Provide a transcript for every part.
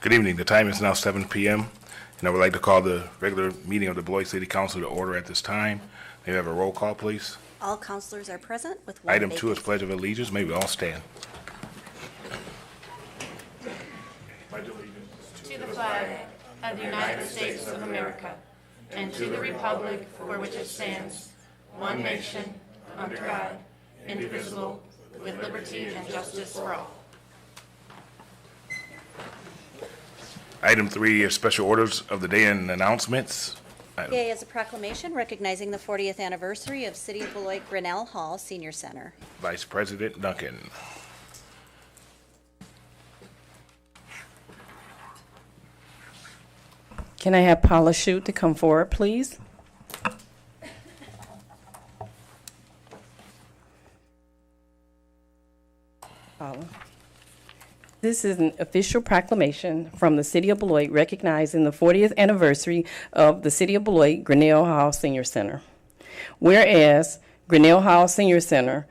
Good evening. The time is now 7 p.m. and I would like to call the regular meeting of the Beloit City Council to order at this time. May we have a roll call, please? All councilors are present with one Item 2 is vacancy. Pledge of Allegiance. May we all stand. To the flag of the United States of America and to the republic for which it stands, one nation, under God, indivisible, with liberty and justice for all. Item 3 is special orders of the day and announcements. A is a proclamation recognizing the 40th anniversary of City of Beloit Grinnell Hall Senior Center. Vice President Dunkin. Can I have Paula Shute to come forward, please? Paula. This is an official proclamation from the City of Beloit recognizing the 40th anniversary of the City of Beloit Grinnell Hall Senior Center. Whereas Grinnell Hall Senior Center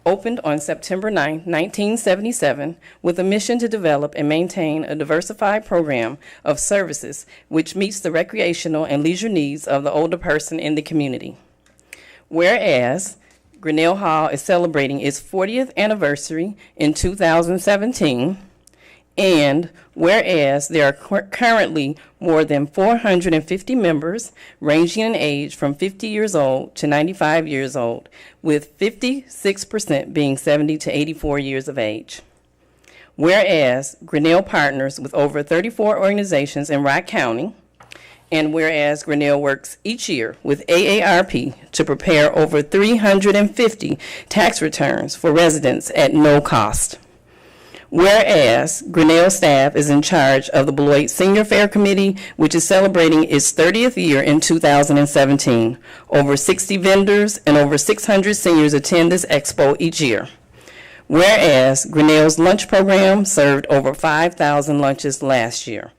opened on September 9, 1977, with a mission to develop and maintain a diversified program of services which meets the recreational and leisure needs of the older person in the community. Whereas Grinnell Hall is celebrating its 40th anniversary in 2017, and whereas there are currently more than 450 members ranging in age from 50 years old to 95 years old, with 56% being 70 to 84 years of age. Whereas Grinnell partners with over 34 organizations in Rock County, and whereas Grinnell works each year with AARP to prepare over 350 tax returns for residents at no cost. Whereas Grinnell staff is in charge of the Beloit Senior Fair Committee, which is celebrating its 30th year in 2017. Over 60 vendors and over 600 seniors attend this expo each year. Whereas Grinnell's lunch program served over 5,000 lunches last year.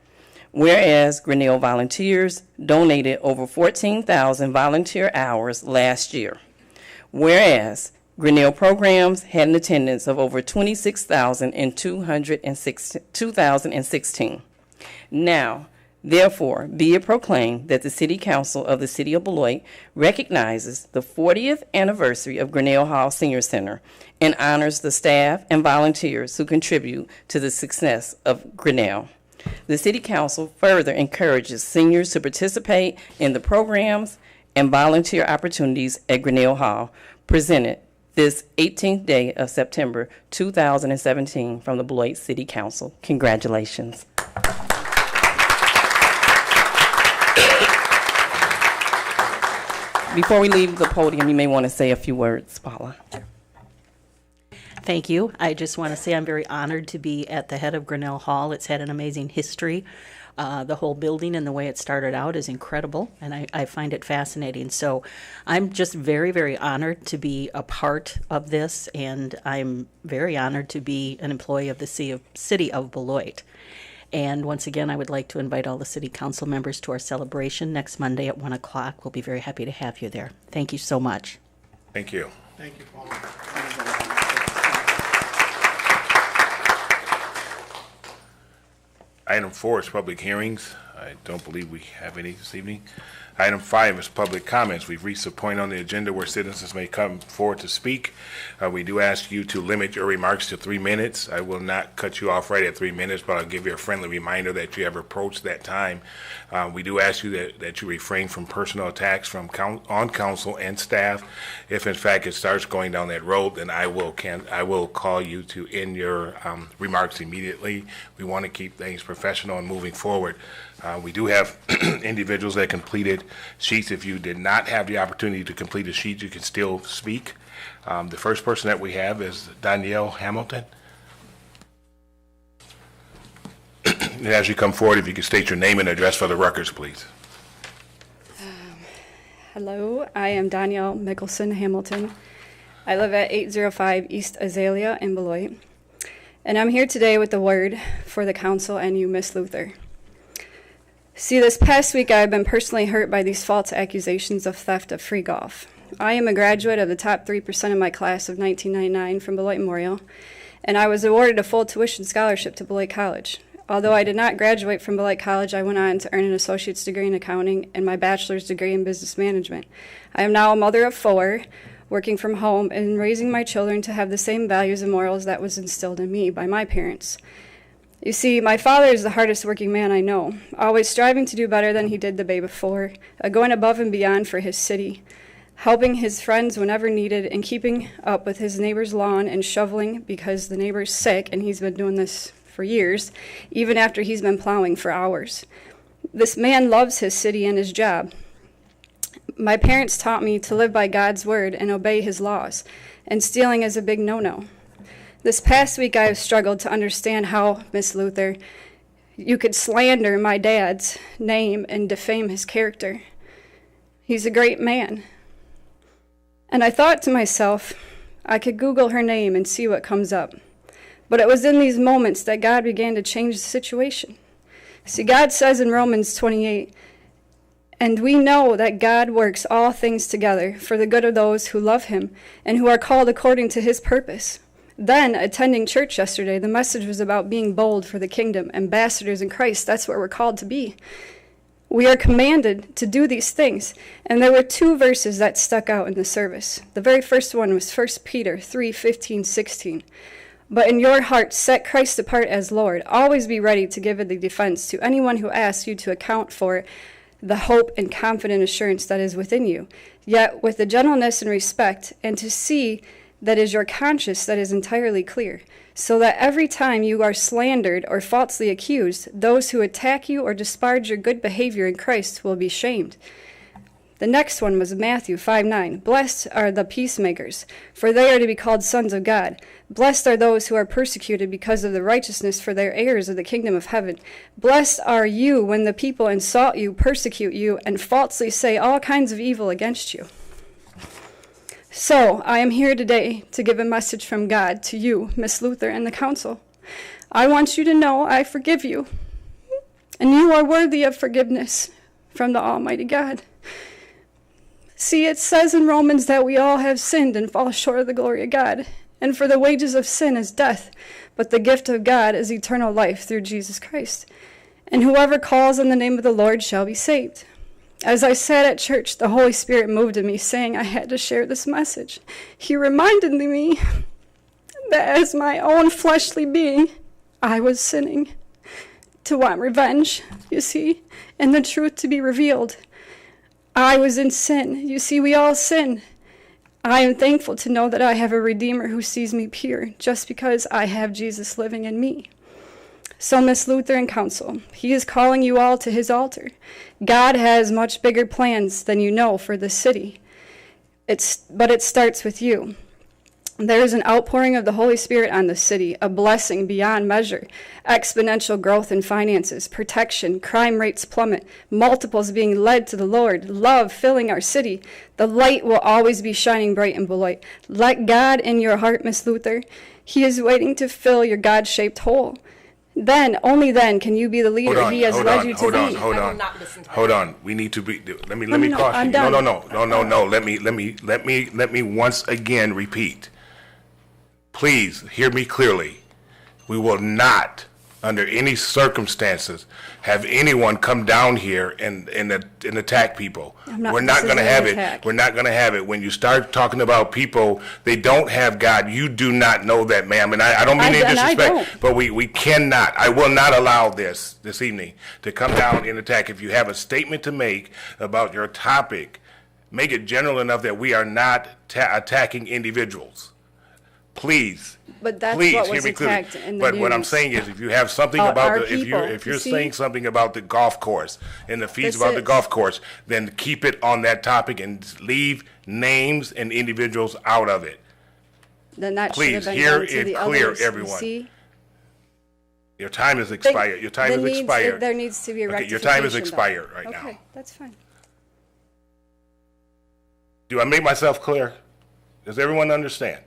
Whereas Grinnell volunteers donated over 14,000 volunteer hours last year. Whereas Grinnell programs had an attendance of over 26,000 in 2016. Now, therefore, be it proclaimed that the City Council of the City of Beloit recognizes the 40th anniversary of Grinnell Hall Senior Center and honors the staff and volunteers who contribute to the success of Grinnell. The City Council further encourages seniors to participate in the programs and volunteer opportunities at Grinnell Hall, presented this 18th day of September 2017 from the Beloit City Council. Congratulations. Before we leave the podium, you may want to say a few words, Paula. Thank you. I just want to say I'm very honored to be at the head of Grinnell Hall. It's had an amazing history. The whole building and the way it started out is incredible, and I find it fascinating. So I'm just very, very honored to be a part of this, and I'm very honored to be an employee of the City of Beloit. And once again, I would like to invite all the City Council members to our celebration next Monday at 1 o'clock. We'll be very happy to have you there. Thank you so much. Thank you. Thank you, Paul. Item 4 is public hearings. I don't believe we have any this evening. Item 5 is public comments. We've reached a point on the agenda where citizens may come forward to speak. We do ask you to limit your remarks to 3 minutes. I will not cut you off right at 3 minutes, but I'll give you a friendly reminder that you have approached that time. We do ask you that you refrain from personal attacks on council and staff. If in fact it starts going down that road, then I will call you to end your remarks immediately. We want to keep things professional and moving forward. We do have individuals that completed sheets. If you did not have the opportunity to complete a sheet, you can still speak. The first person that we have is Danielle Hamilton. And as you come forward, if you could state your name and address for the records, please. Hello, I am Danielle Mickelson Hamilton. I live at 805 East Azalea in Beloit. And I'm here today with the word for the council and you, Miss Luther. See, this past week I've been personally hurt by these false accusations of theft of free golf. I am a graduate of the top 3% of my class of 1999 from Beloit Memorial, and I was awarded a full tuition scholarship to Beloit College. Although I did not graduate from Beloit College, I went on to earn an associate's degree in accounting and my bachelor's degree in business management. I am now a mother of 4, working from home and raising my children to have the same values and morals that was instilled in me by my parents. You see, my father is the hardest working man I know, always striving to do better than he did the day before, going above and beyond for his city, helping his friends whenever needed, and keeping up with his neighbor's lawn and shoveling because the neighbor's sick, and he's been doing this for years, even after he's been plowing for hours. This man loves his city and his job. My parents taught me to live by God's word and obey his laws, and stealing is a big no-no. This past week I have struggled to understand how, Miss Luther, you could slander my dad's name and defame his character. He's a great man. And I thought to myself, I could Google her name and see what comes up. But it was in these moments that God began to change the situation. See, God says in Romans 28, and we know that God works all things together for the good of those who love him and who are called according to his purpose. Then, attending church yesterday, the message was about being bold for the kingdom, ambassadors in Christ. That's what we're called to be. We are commanded to do these things. And there were 2 verses that stuck out in the service. The very first one was 1 Peter 3:15-16. But in your hearts set Christ apart as Lord. Always be ready to give the defense to anyone who asks you to account for the hope and confident assurance that is within you, yet with the gentleness and respect, and to see that is your conscience that is entirely clear, so that every time you are slandered or falsely accused, those who attack you or disparage your good behavior in Christ will be shamed. The next one was Matthew 5:9. Blessed are the peacemakers, for they are to be called sons of God. Blessed are those who are persecuted because of the righteousness, for they are heirs of the kingdom of heaven. Blessed are you when the people insult you, persecute you, and falsely say all kinds of evil against you. So, I am here today to give a message from God to you, Miss Luther, and the council. I want you to know I forgive you, and you are worthy of forgiveness from the Almighty God. See, it says in Romans that we all have sinned and fall short of the glory of God, and for the wages of sin is death, but the gift of God is eternal life through Jesus Christ. And whoever calls on the name of the Lord shall be saved. As I sat at church, the Holy Spirit moved in me, saying I had to share this message. He reminded me that as my own fleshly being, I was sinning, to want revenge, you see, and the truth to be revealed. I was in sin. You see, we all sin. I am thankful to know that I have a Redeemer who sees me pure, just because I have Jesus living in me. So, Miss Luther and Council, he is calling you all to his altar. God has much bigger plans than you know for this city. But it starts with you. There is an outpouring of the Holy Spirit on the city, a blessing beyond measure, exponential growth in finances, protection, crime rates plummet, multiples being led to the Lord, love filling our city. The light will always be shining bright in Beloit. Let God in your heart, Miss Luther. He is waiting to fill your God-shaped hole. Then, only then, can you be the leader he has led you to be. Hold on. We need to be. Let me caution you. No. Let me once again repeat. Please hear me clearly. We will not, under any circumstances, have anyone come down here and attack people. We're not going to have it. We're not going to have it. When you start talking about people, they don't have God. You do not know that, ma'am. And I don't mean any disrespect, but we cannot. I will not allow this evening to come down and attack. If you have a statement to make about your topic, make it general enough that we are not attacking individuals. Please. But that's please what hear was me clearly. attacked in the But news. what I'm saying is, if you have something about if you're saying something about the golf course and the fees about the golf course, then keep it on that topic and leave names and individuals out of it. Then that Please should have been hear done to it the clear, others, everyone. See? Your time is expired. Your time is expired. There needs to be a Okay, rectification. your time is expired though. right now. Okay, that's fine. Do I make myself clear? Does everyone understand?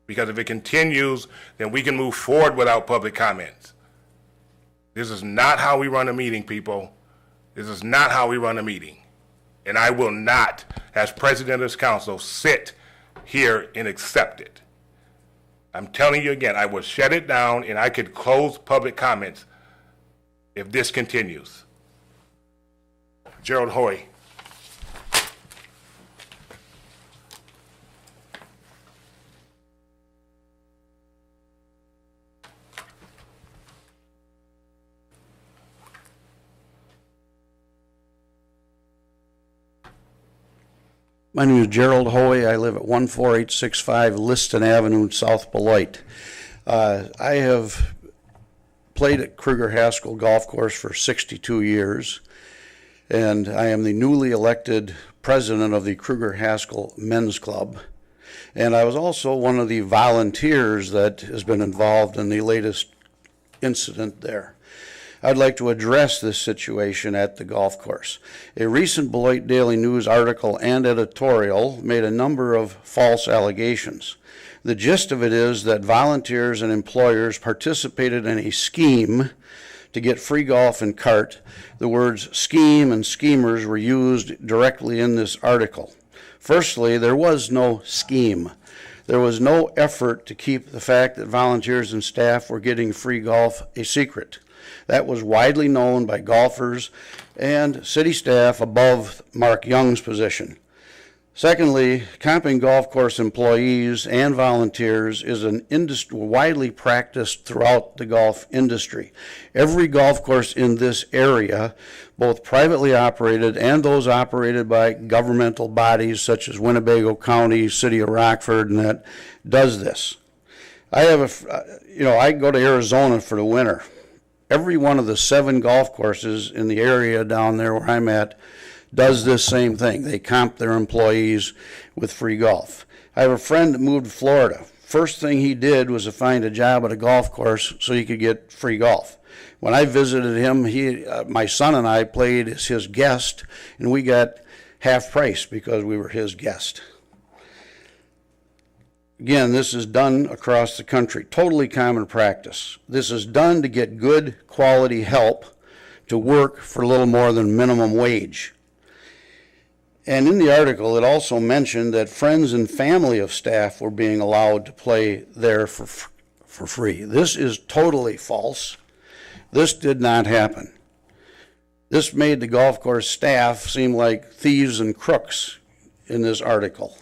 Because if it continues, then we can move forward without public comments. This is not how we run a meeting, people. This is not how we run a meeting. And I will not, as president of this council, sit here and accept it. I'm telling you again, I will shut it down and I could close public comments if this continues. Gerald Hoy. My name is Gerald Hoey. I live at 14865 Liston Avenue, South Beloit. I have played at Kruger Haskell Golf Course for 62 years, and I am the newly elected president of the Kruger Haskell Men's Club. And I was also one of the volunteers that has been involved in the latest incident there. I'd like to address this situation at the golf course. A recent Beloit Daily News article and editorial made a number of false allegations. The gist of it is that volunteers and employers participated in a scheme to get free golf and cart. The words scheme and schemers were used directly in this article. Firstly, there was no scheme. There was no effort to keep the fact that volunteers and staff were getting free golf a secret. That was widely known by golfers and city staff above Mark Young's position. Secondly, comping golf course employees and volunteers is an industry widely practiced throughout the golf industry. Every golf course in this area, both privately operated and those operated by governmental bodies such as Winnebago County, City of Rockford, and that does this. I go to Arizona for the winter. Every one of the 7 golf courses in the area down there where I'm at does this same thing. They comp their employees with free golf. I have a friend that moved to Florida. First thing he did was to find a job at a golf course so he could get free golf. When I visited him, my son and I played as his guest, and we got half price because we were his guest. Again, this is done across the country, totally common practice. This is done to get good quality help to work for a little more than minimum wage. And in the article, it also mentioned that friends and family of staff were being allowed to play there for free. This is totally false. This did not happen. This made the golf course staff seem like thieves and crooks in this article.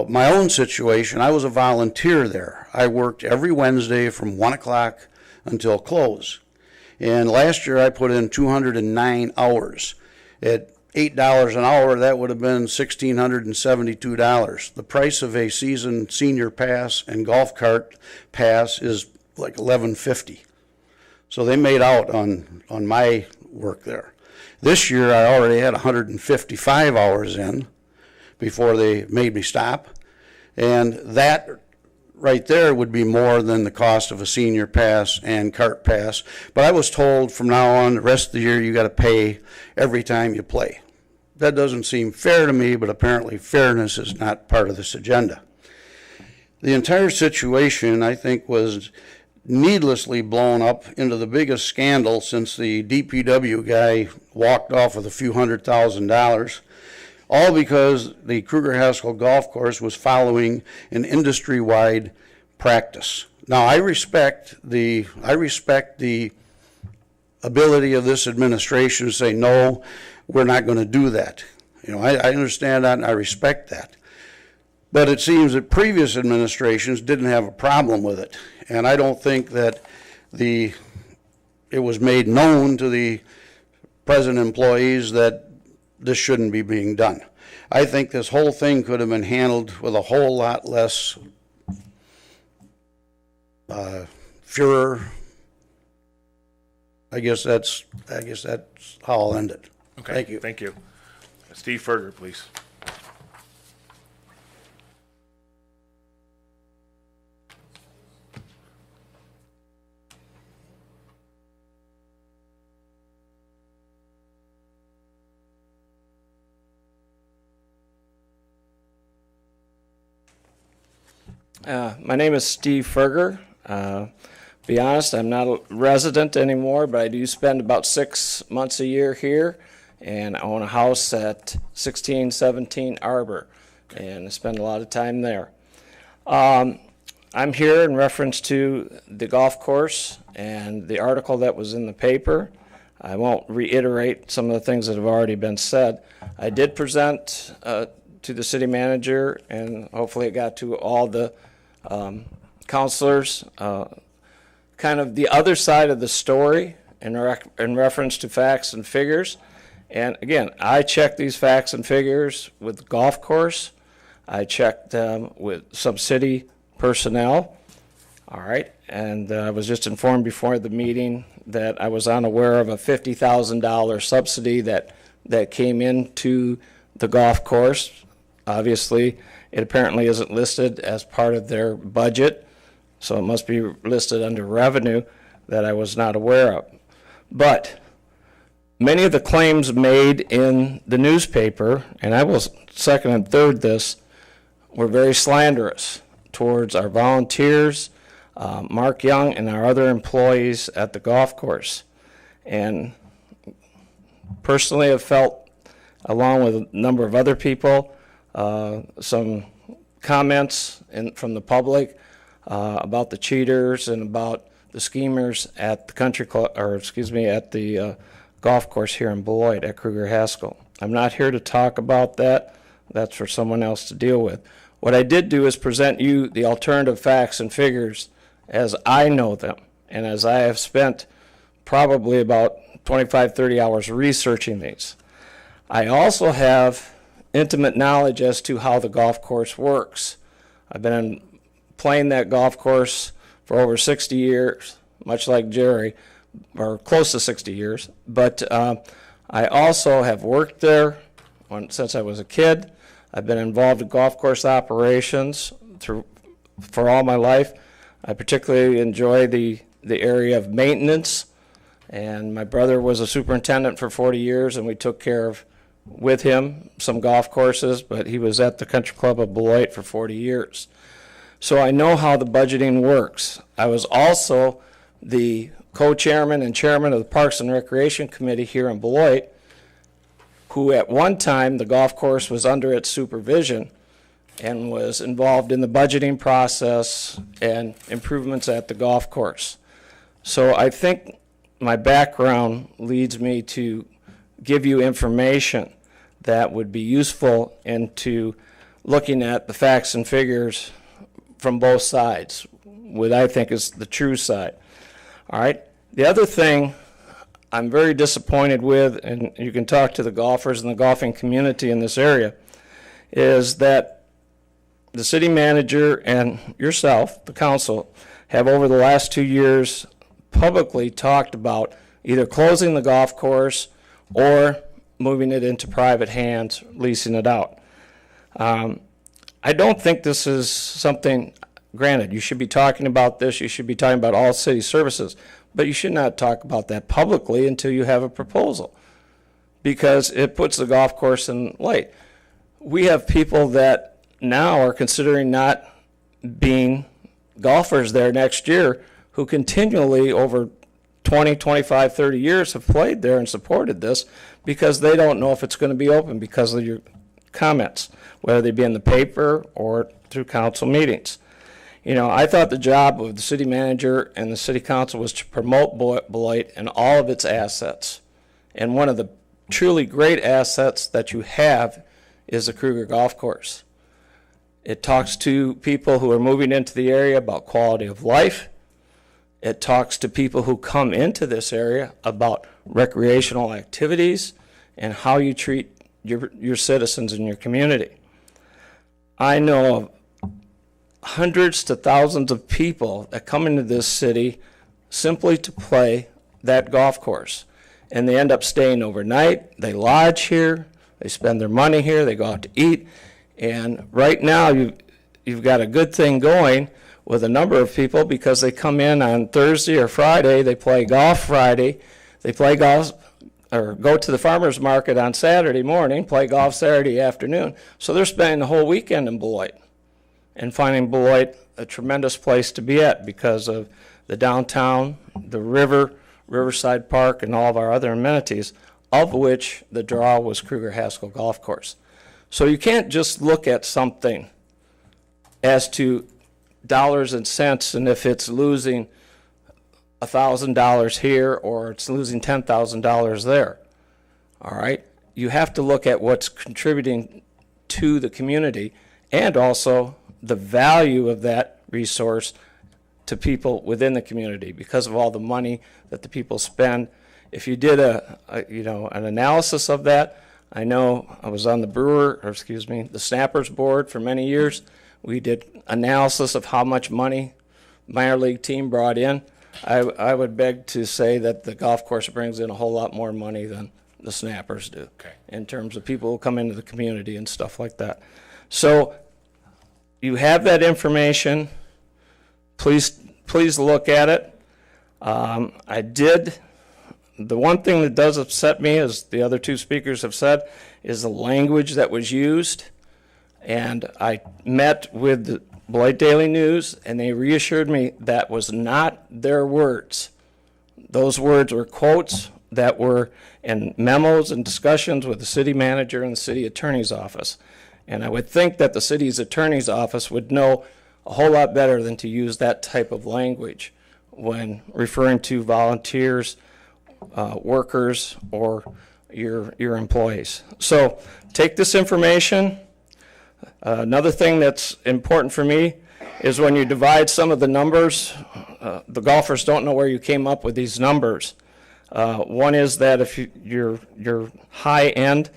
My own situation, I was a volunteer there. I worked every Wednesday from 1 o'clock until close. And last year I put in 209 hours. At $8 an hour, that would have been $1,672. The price of a season senior pass and golf cart pass is like $11.50. So they made out on my work there. This year I already had 155 hours in before they made me stop, and that right there would be more than the cost of a senior pass and cart pass. But I was told from now on, the rest of the year, you got to pay every time you play. That doesn't seem fair to me, but apparently fairness is not part of this agenda. The entire situation, I think, was needlessly blown up into the biggest scandal since the DPW guy walked off with a few $100,000. All because the Kruger Haskell Golf Course was following an industry-wide practice. Now, I respect the ability of this administration to say, no, we're not going to do that. I understand that and I respect that. But it seems that previous administrations didn't have a problem with it. And I don't think that it was made known to the present employees that this shouldn't be being done. I think this whole thing could have been handled with a whole lot less furor. I guess that's how I'll end it. Okay, Thank you. Thank you. Steve Ferger, please. My name is Steve Ferger. Be honest, I'm not a resident anymore, but I do spend about 6 months a year here, and I own a house at 1617 Arbor, and I spend a lot of time there. I'm here in reference to the golf course and the article that was in the paper. I won't reiterate some of the things that have already been said. I did present to the city manager, and hopefully it got to all the counselors, kind of the other side of the story in reference to facts and figures. And again, I checked these facts and figures with the golf course. I checked them with some city personnel. All right, and I was just informed before the meeting that I was unaware of a $50,000 subsidy that came into the golf course. Obviously, it apparently isn't listed as part of their budget, so it must be listed under revenue that I was not aware of. But many of the claims made in the newspaper, and I will second and third this, were very slanderous towards our volunteers, Mark Young, and our other employees at the golf course. And personally, I've felt, along with a number of other people, some comments from the public about the cheaters and about the schemers at the country club, or excuse me, at the golf course here in Beloit at Kruger Haskell. I'm not here to talk about that. That's for someone else to deal with. What I did do is present you the alternative facts and figures as I know them, and as I have spent probably about 25, 30 hours researching these. I also have intimate knowledge as to how the golf course works. I've been playing that golf course for over 60 years, much like Jerry, or close to 60 years. But I also have worked there since I was a kid. I've been involved in golf course operations for all my life. I particularly enjoy the area of maintenance, and my brother was a superintendent for 40 years, and we took care of, with him, some golf courses, but he was at the Country Club of Beloit for 40 years. So I know how the budgeting works. I was also the co-chairman and chairman of the Parks and Recreation Committee here in Beloit, who at one time the golf course was under its supervision and was involved in the budgeting process and improvements at the golf course. So I think my background leads me to give you information that would be useful into looking at the facts and figures from both sides, what I think is the true side. All right. The other thing I'm very disappointed with, and you can talk to the golfers and the golfing community in this area, is that the city manager and yourself, the council, have over the last 2 years publicly talked about either closing the golf course or moving it into private hands, leasing it out. I don't think this is something, granted, you should be talking about this, you should be talking about all city services, but you should not talk about that publicly until you have a proposal, because it puts the golf course in light. We have people that now are considering not being golfers there next year who continually over 20, 25, 30 years have played there and supported this because they don't know if it's going to be open because of your comments, whether they be in the paper or through council meetings. You know, I thought the job of the city manager and the city council was to promote Beloit and all of its assets. And one of the truly great assets that you have is the Kruger Golf Course. It talks to people who are moving into the area about quality of life. It talks to people who come into this area about recreational activities and how you treat your citizens in your community. I know of hundreds to thousands of people that come into this city simply to play that golf course. And they end up staying overnight. They lodge here. They spend their money here. They go out to eat. And right now, you've got a good thing going with a number of people because they come in on Thursday or Friday. They play golf Friday. They play golf or go to the farmer's market on Saturday morning, play golf Saturday afternoon. So they're spending the whole weekend in Beloit and finding Beloit a tremendous place to be at because of the downtown, the Riverside Park, and all of our other amenities, of which the draw was Kruger Haskell Golf Course. So you can't just look at something as to dollars and cents, and if it's losing $1,000 here or it's losing $10,000 there. All right? You have to look at what's contributing to the community and also the value of that resource to people within the community because of all the money that the people spend. If you did an analysis of that, I know I was on the Snappers board for many years. We did analysis of how much money minor league team brought in. I would beg to say that the golf course brings in a whole lot more money than the Snappers do, okay, in terms of people who come into the community and stuff like that. So you have that information. Please look at it. The one thing that does upset me, as the other two speakers have said, is the language that was used. And I met with the Beloit Daily News, and they reassured me that was not their words. Those words were quotes that were in memos and discussions with the city manager and the city attorney's office. And I would think that the city's attorney's office would know a whole lot better than to use that type of language when referring to volunteers, workers, or your employees. So take this information. Another thing that's important for me is when you divide some of the numbers, the golfers don't know where you came up with these numbers. One is that if your high-end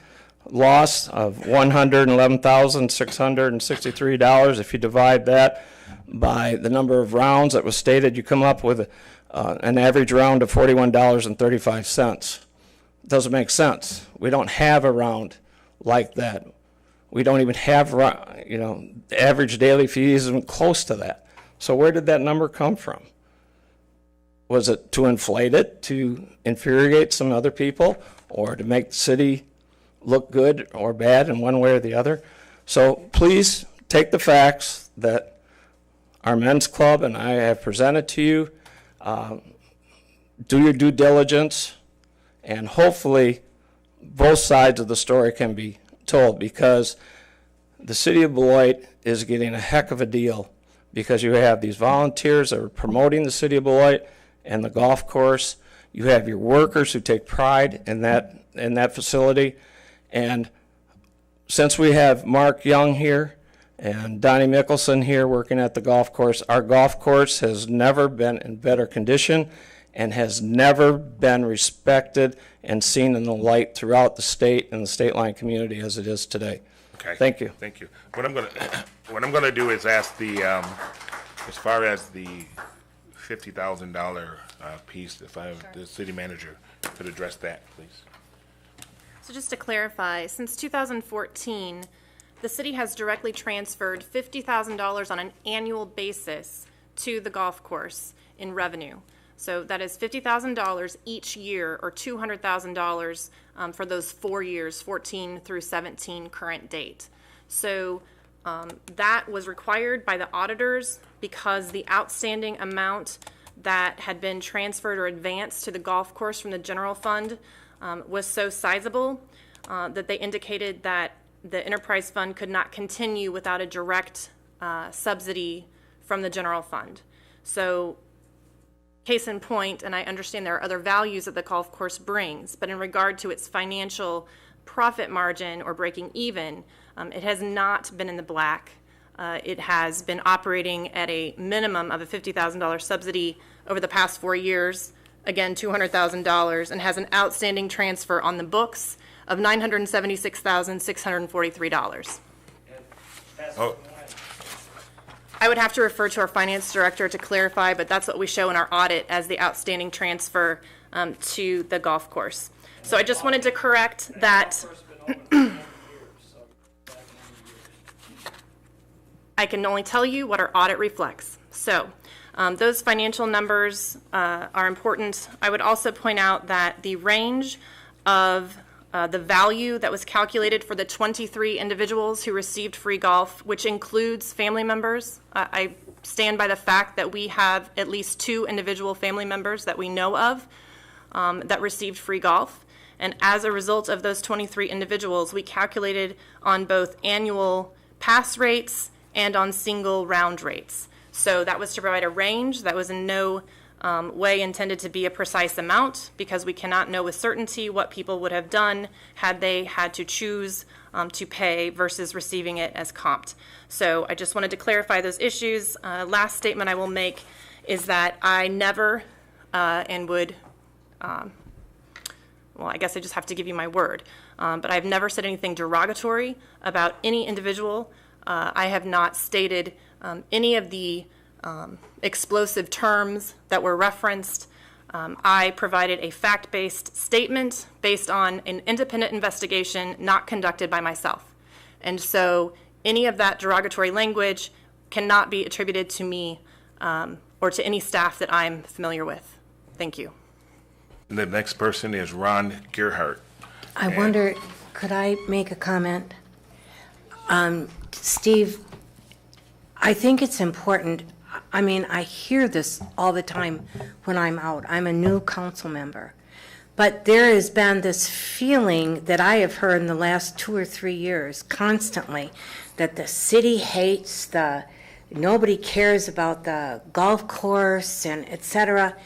loss of $111,663, if you divide that by the number of rounds that was stated, you come up with an average round of $41.35. Doesn't make sense. We don't have a round like that. We don't even have, the average daily fee isn't close to that. So where did that number come from? Was it to inflate it, to infuriate some other people, or to make the city look good or bad in one way or the other? So please take the facts that our men's club and I have presented to you. Do your due diligence, and hopefully both sides of the story can be told, because the city of Beloit is getting a heck of a deal because you have these volunteers that are promoting the city of Beloit and the golf course. You have your workers who take pride in that facility. And since we have Mark Young here and Donnie Mickelson here working at the golf course, our golf course has never been in better condition and has never been respected and seen in the light throughout the state and the state line community as it is today. Okay. Thank you. Thank you. What I'm gonna do is ask the, as far as the $50,000 piece, if the city manager could address that, please. So just to clarify, since 2014, the city has directly transferred $50,000 on an annual basis to the golf course in revenue. So that is $50,000 each year, or $200,000 for those 4 years, 14 through 17 current date. So that was required by the auditors because the outstanding amount that had been transferred or advanced to the golf course from the general fund was so sizable that they indicated that the enterprise fund could not continue without a direct subsidy from the general fund. So case in point, and I understand there are other values that the golf course brings, but in regard to its financial profit margin or breaking even, it has not been in the black. It has been operating at a minimum of a $50,000 subsidy over the past 4 years, again, $200,000, and has an outstanding transfer on the books of $976,643. Oh, I would have to refer to our finance director to clarify, but that's what we show in our audit as the outstanding transfer to the golf course. So I just wanted to correct that. I can only tell you what our audit reflects. So those financial numbers are important. I would also point out that the range of the value that was calculated for the 23 individuals who received free golf, which includes family members. I stand by the fact that we have at least 2 individual family members that we know of that received free golf. And as a result of those 23 individuals, we calculated on both annual pass rates and on single round rates. So that was to provide a range. That was in no way intended to be a precise amount, because we cannot know with certainty what people would have done had they had to choose to pay versus receiving it as comped. So I just wanted to clarify those issues. Last statement I will make is that I never and would, well, I guess I just have to give you my word, but I've never said anything derogatory about any individual. I have not stated any of the explosive terms that were referenced. I provided a fact-based statement based on an independent investigation not conducted by myself. And so any of that derogatory language cannot be attributed to me or to any staff that I'm familiar with. Thank you. The next person is Ron Gerhardt. I wonder, could I make a comment? Steve, I think it's important. I mean, I hear this all the time when I'm out. I'm a new council member. But there has been this feeling that I have heard in the last 2 or 3 years constantly that the city hates nobody cares about the golf course and et cetera.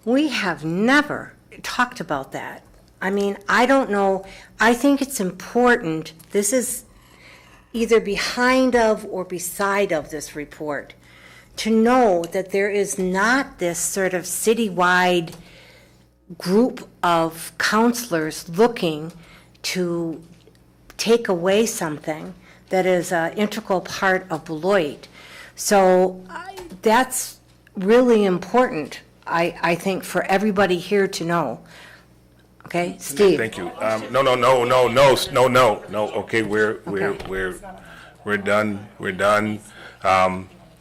We have never talked about that. I mean, I don't know. I think it's important. This is either behind of or beside of this report, to know that there is not this sort of citywide group of counselors looking to take away something that is an integral part of Beloit. So that's really important, I think, for everybody here to know. Okay, Steve? Thank you. No. Okay, we're done. We're done.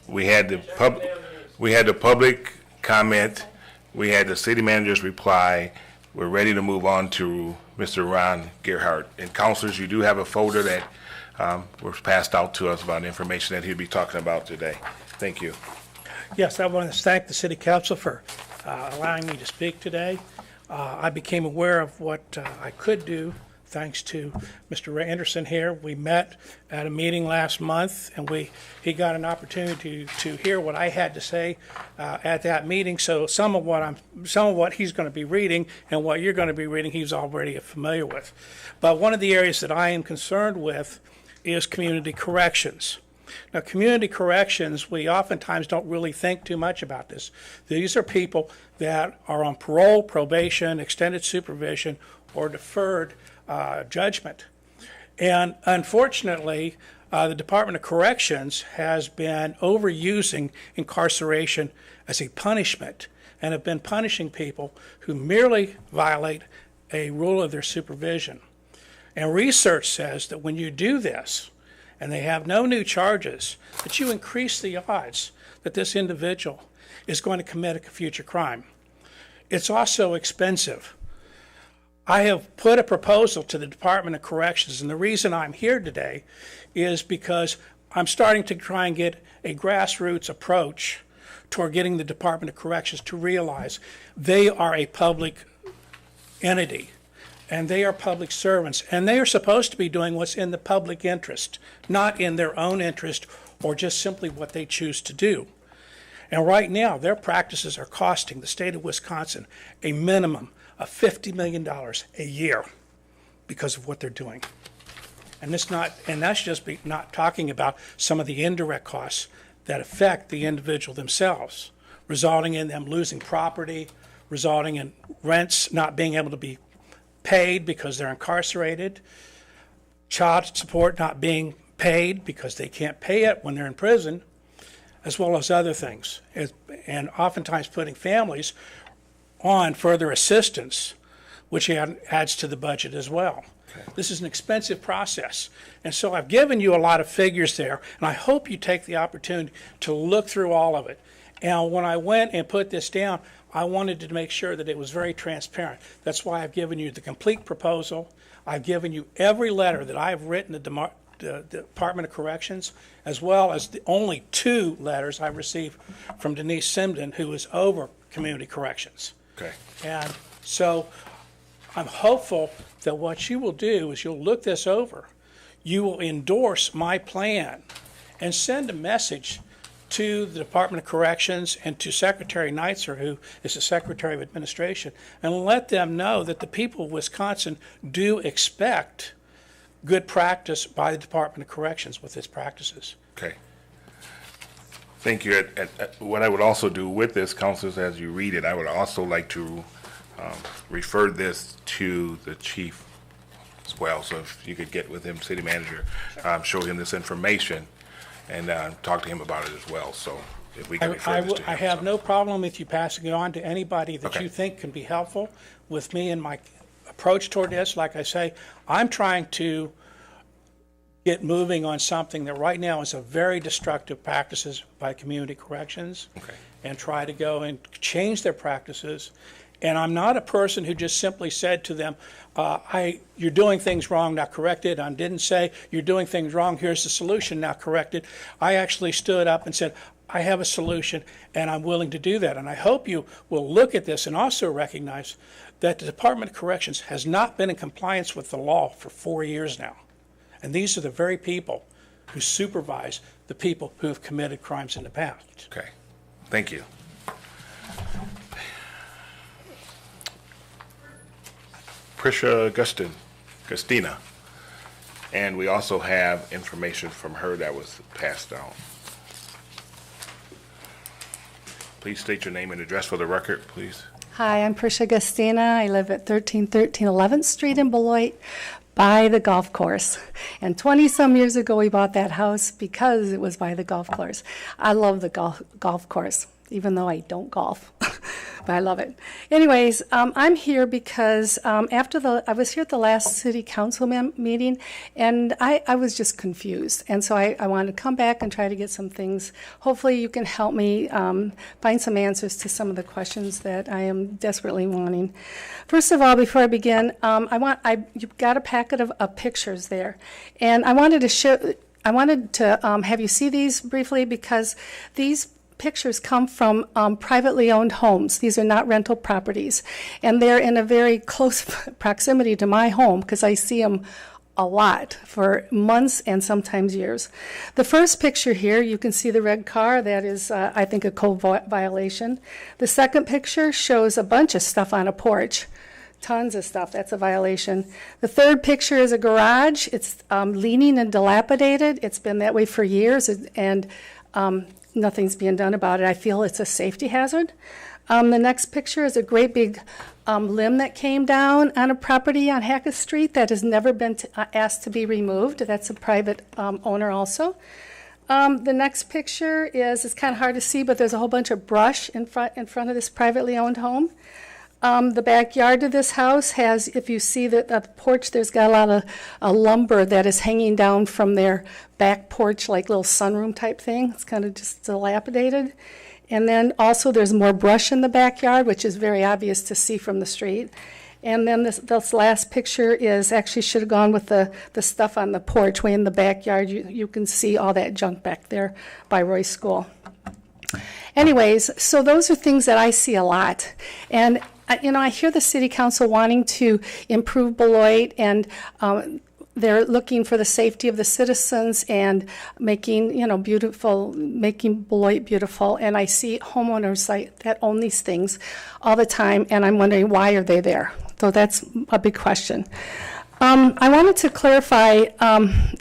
We had the public comment. We had the city manager's reply. We're ready to move on to Mr. Ron Gerhardt. And counselors, you do have a folder that was passed out to us about information that he'll be talking about today. Thank you. Yes, I want to thank the City Council for allowing me to speak today. I became aware of what I could do thanks to Mr. Anderson here. We met at a meeting last month, and he got an opportunity to hear what I had to say at that meeting. So some of what he's going to be reading and what you're going to be reading, he's already familiar with. But one of the areas that I am concerned with is community corrections. Now, community corrections, we oftentimes don't really think too much about this. These are people that are on parole, probation, extended supervision, or deferred judgment. And unfortunately, the Department of Corrections has been overusing incarceration as a punishment and have been punishing people who merely violate a rule of their supervision. And research says that when you do this, and they have no new charges, that you increase the odds that this individual is going to commit a future crime. It's also expensive. I have put a proposal to the Department of Corrections, and the reason I'm here today is because I'm starting to try and get a grassroots approach toward getting the Department of Corrections to realize they are a public entity. And they are public servants, and they are supposed to be doing what's in the public interest, not in their own interest or just simply what they choose to do. And right now, their practices are costing the state of Wisconsin a minimum of $50 million a year because of what they're doing. And that's just not talking about some of the indirect costs that affect the individual themselves, resulting in them losing property, resulting in rents not being able to be paid because they're incarcerated, child support not being paid because they can't pay it when they're in prison, as well as other things, and oftentimes putting families on further assistance, which adds to the budget as well. Okay. This is an expensive process, and so I've given you a lot of figures there, and I hope you take the opportunity to look through all of it. And when I went and put this down, I wanted to make sure that it was very transparent. That's why I've given you the complete proposal. I've given you every letter that I've written to the Department of Corrections, as well as the only 2 letters I received from Denise Simden, who is over community corrections. Okay. And so I'm hopeful that what you will do is you'll look this over. You will endorse my plan and send a message to the Department of Corrections and to Secretary Neitzer, who is the Secretary of Administration, and let them know that the people of Wisconsin do expect good practice by the Department of Corrections with its practices. Okay. Thank you. What I would also do with this, councilors, as you read it, I would also like to refer this to the chief as well. So if you could get with him, city manager, show him this information and talk to him about it as well. So if we can refer this to him. I have no problem with you passing it on to anybody that Okay. you think can be helpful with me and my approach toward this. Like I say, I'm trying to get moving on something that right now is a very destructive practices by community corrections. Okay. And try to go and change their practices. And I'm not a person who just simply said to them, you're doing things wrong, now correct it. I didn't say, you're doing things wrong, here's the solution, now correct it. I actually stood up and said, I have a solution, and I'm willing to do that. And I hope you will look at this and also recognize that the Department of Corrections has not been in compliance with the law for 4 years now. And these are the very people who supervise the people who have committed crimes in the past. Okay. Thank you. Prisha Gustina. And we also have information from her that was passed down. Please state your name and address for the record, please. Hi, I'm Prisha Gustina. I live at 1313 11th Street in Beloit by the golf course. And 20-some years ago, we bought that house because it was by the golf course. I love the golf course, even though I don't golf, but I love it. Anyways, I'm here because I was here at the last city council meeting, and I was just confused. And so I wanted to come back and try to get some things. Hopefully you can help me find some answers to some of the questions that I am desperately wanting. First of all, before I begin, you've got a packet of pictures there, and I wanted to have you see these briefly because these pictures come from privately owned homes. These are not rental properties, and they're in a very close proximity to my home because I see them a lot for months and sometimes years. The first picture here, you can see the red car. That is, I think, a code violation. The second picture shows a bunch of stuff on a porch. Tons of stuff. That's a violation. The third picture is a garage. It's leaning and dilapidated. It's been that way for years, and nothing's being done about it. I feel it's a safety hazard. The next picture is a great big limb that came down on a property on Hackett Street that has never been asked to be removed. That's a private owner also. The next picture it's kind of hard to see, but there's a whole bunch of brush in front of this privately owned home. The backyard of this house has, if you see the porch, there's got a lot of lumber that is hanging down from their back porch, like little sunroom type thing. It's kind of just dilapidated. And then also there's more brush in the backyard, which is very obvious to see from the street. And then this last picture is actually should have gone with the stuff on the porch way in the backyard. You can see all that junk back there by Roy's School. Anyways, so those are things that I see a lot. And I hear the city council wanting to improve Beloit, and they're looking for the safety of the citizens and making Beloit beautiful. And I see homeowners that own these things all the time, and I'm wondering why are they there? So that's a big question. I wanted to clarify.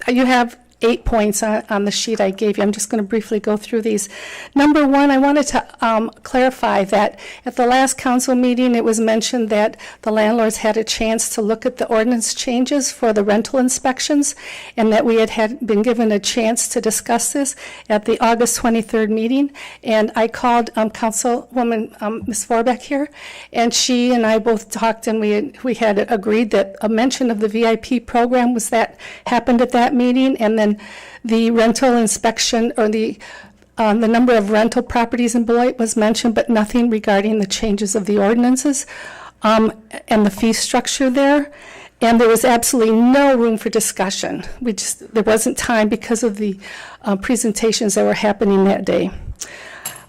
You have 8 points on the sheet I gave you. I'm just going to briefly go through these. Number one, I wanted to clarify that at the last council meeting, it was mentioned that the landlords had a chance to look at the ordinance changes for the rental inspections, and that we had been given a chance to discuss this at the August 23rd meeting. And I called Councilwoman Ms. Vorbeck here, and she and I both talked, and we had agreed that a mention of the VIP program was that happened at that meeting, and then the rental inspection or the number of rental properties in Beloit was mentioned, but nothing regarding the changes of the ordinances and the fee structure there. And there was absolutely no room for discussion. There wasn't time because of the presentations that were happening that day.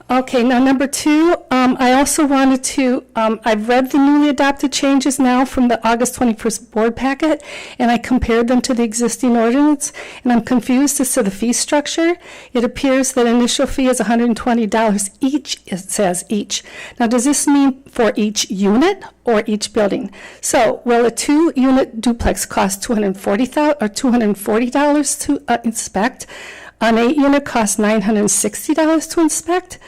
Okay, now number two, I also wanted to, I've read the newly adopted changes now from the August 21st board packet, and I compared them to the existing ordinance, and I'm confused as to the fee structure. It appears that initial fee is $120 each, it says each. Now, does this mean for each unit or each building? So, will a 2-unit duplex cost $240 to inspect? An 8-unit costs $960 to inspect,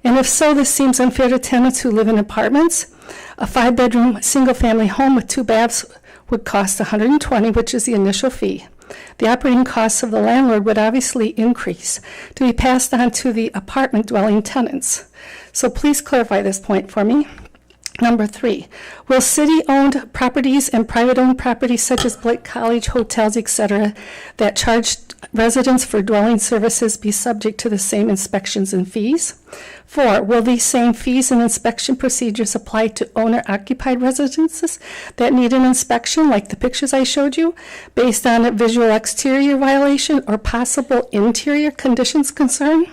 and if so, this seems unfair to tenants who live in apartments. A 5-bedroom single-family home with 2 baths would cost $120, which is the initial fee. The operating costs of the landlord would obviously increase to be passed on to the apartment dwelling tenants. So please clarify this point for me. Number 3, will city-owned properties and private-owned properties such as Blake College, hotels, etc., that charge residents for dwelling services be subject to the same inspections and fees? 4, will these same fees and inspection procedures apply to owner-occupied residences that need an inspection, like the pictures I showed you, based on a visual exterior violation or possible interior conditions concern?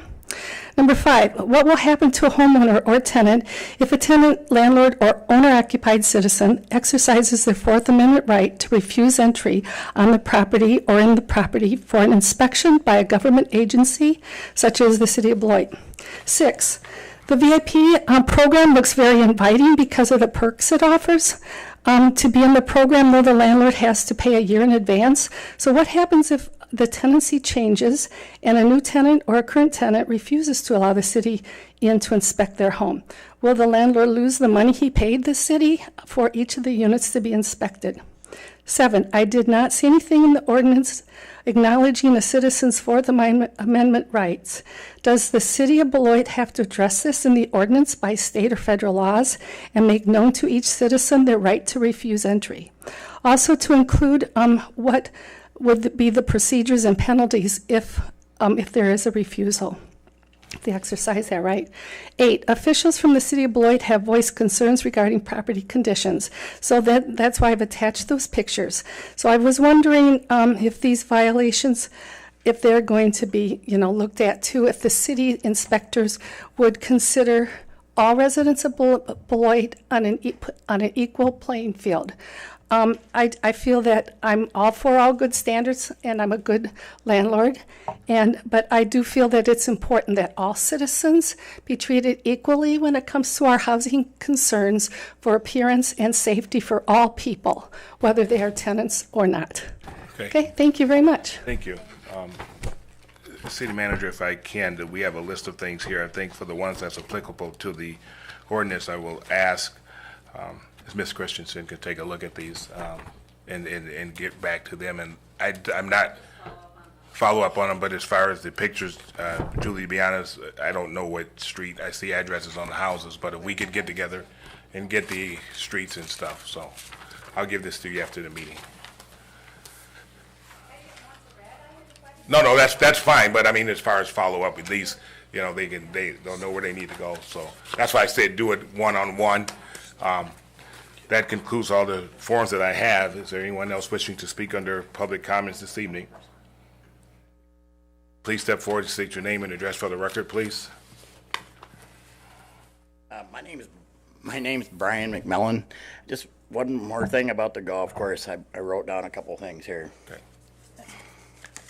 Number 5, what will happen to a homeowner or tenant if a tenant, landlord, or owner-occupied citizen exercises their Fourth Amendment right to refuse entry on the property or in the property for an inspection by a government agency, such as the City of Beloit? 6, the VIP program looks very inviting because of the perks it offers. To be in the program, though, the landlord has to pay a year in advance. So what happens if the tenancy changes and a new tenant or a current tenant refuses to allow the city in to inspect their home? Will the landlord lose the money he paid the city for each of the units to be inspected? 7, I did not see anything in the ordinance acknowledging a citizen's Fourth Amendment rights. Does the City of Beloit have to address this in the ordinance by state or federal laws and make known to each citizen their right to refuse entry? Also to include what would be the procedures and penalties if there is a refusal, if they exercise that right. 8, officials from the City of Beloit have voiced concerns regarding property conditions. So that's why I've attached those pictures. So I was wondering if these violations, if they're going to be, looked at too, if the city inspectors would consider all residents of Beloit on an equal playing field. I feel that I'm all for all good standards, and I'm a good landlord, but I do feel that it's important that all citizens be treated equally when it comes to our housing concerns for appearance and safety for all people, whether they are tenants or not. Okay, thank you very much. Thank you. City Manager, if I can, we have a list of things here. I think for the ones that's applicable to the ordinance, I will ask Ms. Christensen can take a look at these and get back to them. And I'm not follow up on them, but as far as the pictures, Julie, to be honest, I don't know what street. I see addresses on the houses, but if we could get together and get the streets and stuff, so I'll give this to you after the meeting. No, that's fine, but I mean, as far as follow up, at least, they don't know where they need to go. So that's why I said do it one-on-one. That concludes all the forms that I have. Is there anyone else wishing to speak under public comments this evening? Please step forward and state your name and address for the record, please. My name is Brian McMillan. Just one more thing about the golf course. I wrote down a couple things here. Okay.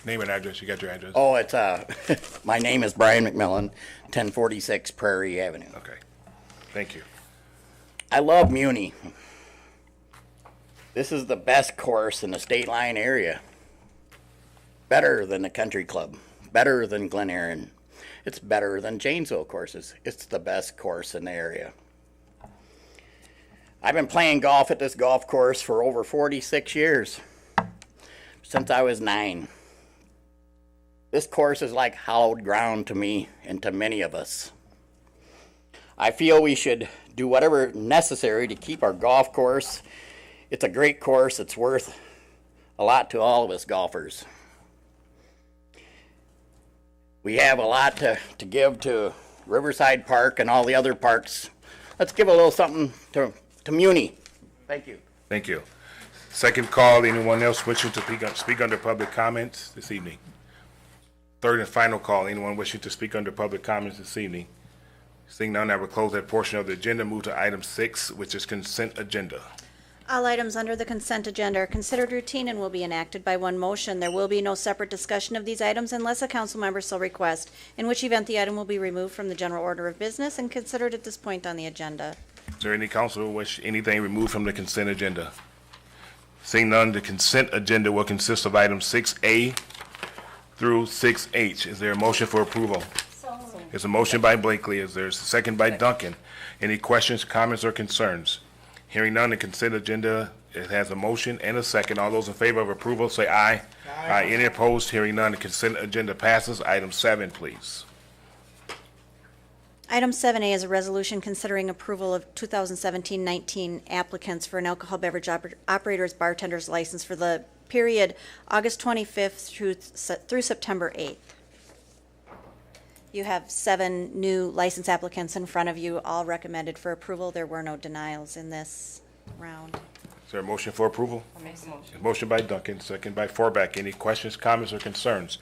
Name and address. You got your address? Oh, it's my name is Brian McMillan, 1046 Prairie Avenue. Okay. Thank you. I love Muni. This is the best course in the State Line area. Better than the Country Club. Better than Glen Erin. It's better than Janesville courses. It's the best course in the area. I've been playing golf at this golf course for over 46 years. Since I was 9. This course is like hallowed ground to me and to many of us. I feel we should do whatever necessary to keep our golf course. It's a great course. It's worth a lot to all of us golfers. We have a lot to give to Riverside Park and all the other parks. Let's give a little something to Muni. Thank you. Thank you. Second call, anyone else wishing to speak under public comments this evening? Third and final call, anyone wishing to speak under public comments this evening? Seeing none, I will close that portion of the agenda. Move to item 6, which is consent agenda. All items under the consent agenda are considered routine and will be enacted by one motion. There will be no separate discussion of these items unless a council member so requests, in which event the item will be removed from the general order of business and considered at this point on the agenda. Is there any council who wish anything removed from the consent agenda? Seeing none, the consent agenda will consist of items 6A through 6H. Is there a motion for approval? There's a motion by Blakely. Is there a second by Dunkin? Any questions, comments, or concerns? Hearing none, the consent agenda, it has a motion and a second. All those in favor of approval say aye. Aye. Any opposed? Hearing none, the consent agenda passes. Item 7, please. Item 7A is a resolution considering approval of 2017-19 applicants for an alcohol beverage operator's bartender's license for the period August 25th through September 8th. You have 7 new license applicants in front of you, all recommended for approval. There were no denials in this round. Is there a motion for approval? Motion by Dunkin, second by Forback. Any questions, comments, or concerns?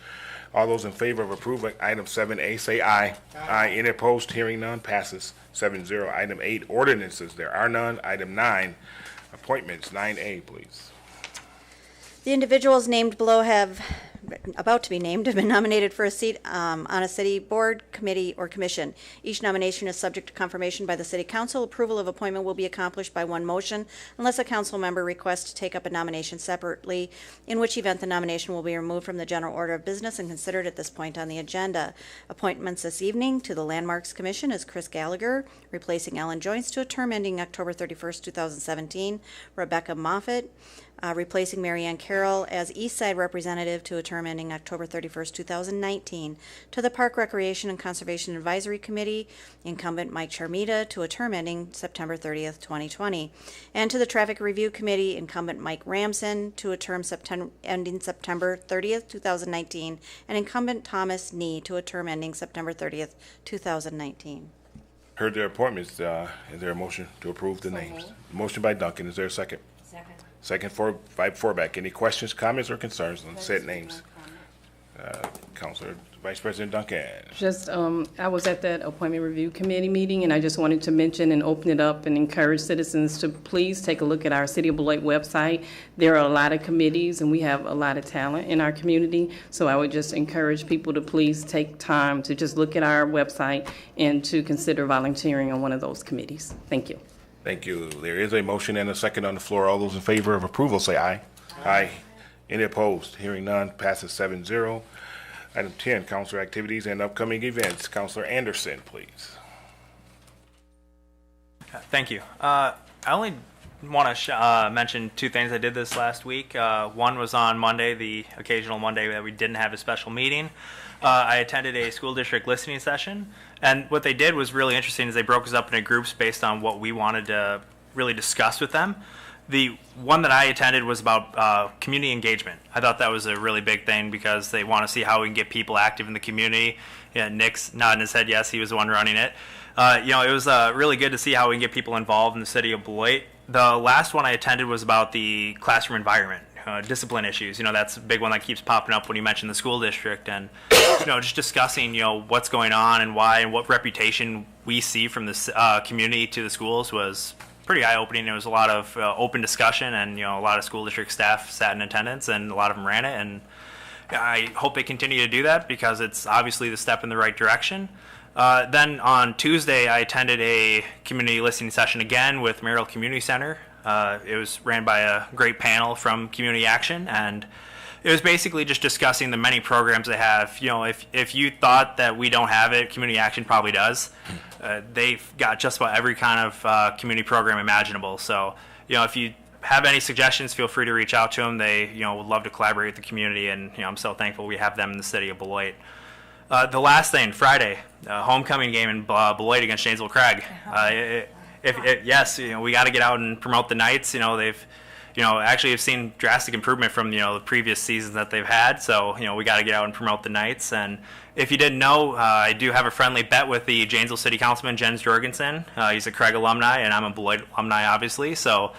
All those in favor of approving item 7A say aye. Aye. Any opposed? Hearing none, passes 7-0. Item 8, ordinances. There are none. Item 9, appointments. 9A, please. The individuals named below about to be named have been nominated for a seat on a city board, committee, or commission. Each nomination is subject to confirmation by the city council. Approval of appointment will be accomplished by one motion unless a council member requests to take up a nomination separately, in which event the nomination will be removed from the general order of business and considered at this point on the agenda. Appointments this evening to the Landmarks Commission is Chris Gallagher, replacing Ellen Joyce to a term ending October 31st, 2017. Rebecca Moffett, replacing Marianne Carroll as East Side Representative to a term ending October 31st, 2019. To the Park Recreation and Conservation Advisory Committee, incumbent Mike Charmita to a term ending September 30th, 2020. And to the Traffic Review Committee, incumbent Mike Ramson to a term ending September 30th, 2019, and incumbent Thomas Nee to a term ending September 30th, 2019. Heard their appointments. Is there a motion to approve the names? Motion by Dunkin. Is there a second? Second by Forback. Any questions, comments, or concerns on said names? Councilor Vice President Duncan. Just, I was at that appointment review committee meeting, and I just wanted to mention and open it up and encourage citizens to please take a look at our City of Beloit website. There are a lot of committees, and we have a lot of talent in our community, so I would just encourage people to please take time to just look at our website and to consider volunteering on one of those committees. Thank you. Thank you. There is a motion and a second on the floor. All those in favor of approval say aye. Aye. Any opposed? Hearing none, passes 7-0. Item 10, council activities and upcoming events. Councilor Anderson, please. Thank you. I only want to mention 2 things I did this last week. One was on Monday, the occasional Monday that we didn't have a special meeting. I attended a school district listening session, and what they did was really interesting is they broke us up into groups based on what we wanted to really discuss with them. The one that I attended was about community engagement. I thought that was a really big thing because they want to see how we can get people active in the community. Yeah, Nick's nodding his head yes, he was the one running it. It was really good to see how we can get people involved in the city of Beloit. The last one I attended was about the classroom environment. Discipline issues, that's a big one that keeps popping up when you mention the school district, and just discussing what's going on and why and what reputation we see from this community to the schools was pretty eye-opening. There was a lot of open discussion, and a lot of school district staff sat in attendance, and a lot of them ran it, and I hope they continue to do that because it's obviously the step in the right direction. Then on Tuesday, I attended a community listening session again with Merrill Community Center. It was ran by a great panel from Community Action, and it was basically just discussing the many programs they have. If you thought that we don't have it, Community Action probably does. They've got just about every kind of community program imaginable. So, if you have any suggestions, feel free to reach out to them. They, would love to collaborate with the community, and I'm so thankful we have them in the city of Beloit. The last thing, Friday, homecoming game in Beloit against Janesville Craig. Yes, we got to get out and promote the Knights. They've, actually have seen drastic improvement from, the previous seasons that they've had. So, we got to get out and promote the Knights. And if you didn't know, I do have a friendly bet with the Janesville City Councilman, Jens Jorgensen. He's a Craig alumni, and I'm a Beloit alumni, obviously. So,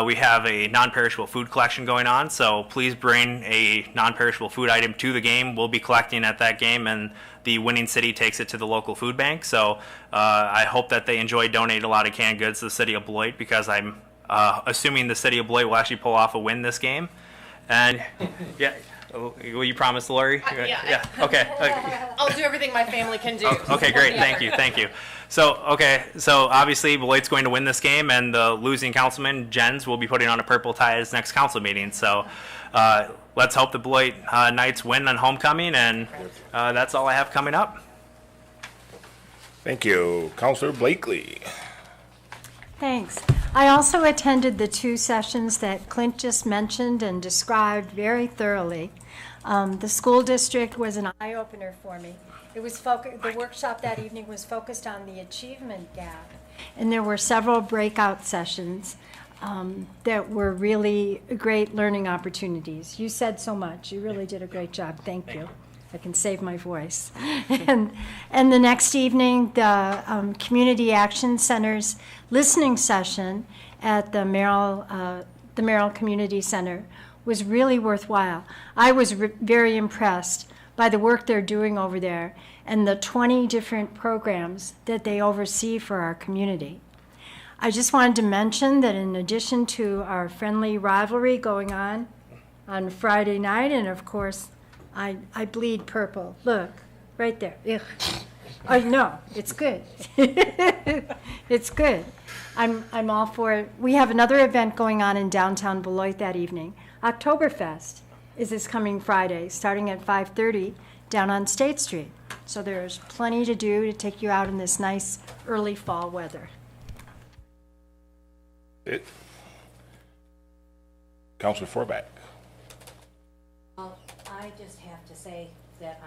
we have a non-perishable food collection going on, so please bring a non-perishable food item to the game. We'll be collecting at that game, and the winning city takes it to the local food bank. So I hope that they enjoy donating a lot of canned goods to the city of Beloit, because I'm assuming the city of Beloit will actually pull off a win this game. And yeah, will you promise, Lori? Yeah. Okay. I'll do everything my family can do. Okay, great. Thank you. So obviously Beloit's going to win this game, and the losing councilman, Jens, will be putting on a purple tie at his next council meeting. So let's hope the Beloit Knights win on homecoming, and that's all I have coming up. Thank you. Councilor Blakely. Thanks. I also attended the 2 sessions that Clint just mentioned and described very thoroughly. The school district was an eye-opener for me. It was the workshop that evening was focused on the achievement gap, and there were several breakout sessions that were really great learning opportunities. You said so much. You really did a great job. Thank you. I can save my voice. and the next evening, the Community Action Center's listening session at the Merrill Community Center was really worthwhile. I was very impressed by the work they're doing over there and the 20 different programs that they oversee for our community. I just wanted to mention that in addition to our friendly rivalry going on Friday night, and of course, I bleed purple. Look, right there. Ugh. Oh, no, it's good. It's good. I'm all for it. We have another event going on in downtown Beloit that evening. Oktoberfest is this coming Friday, starting at 5:30 down on State Street. So there's plenty to do to take you out in this nice early fall weather. Councilor Forback. Well, I just have to say that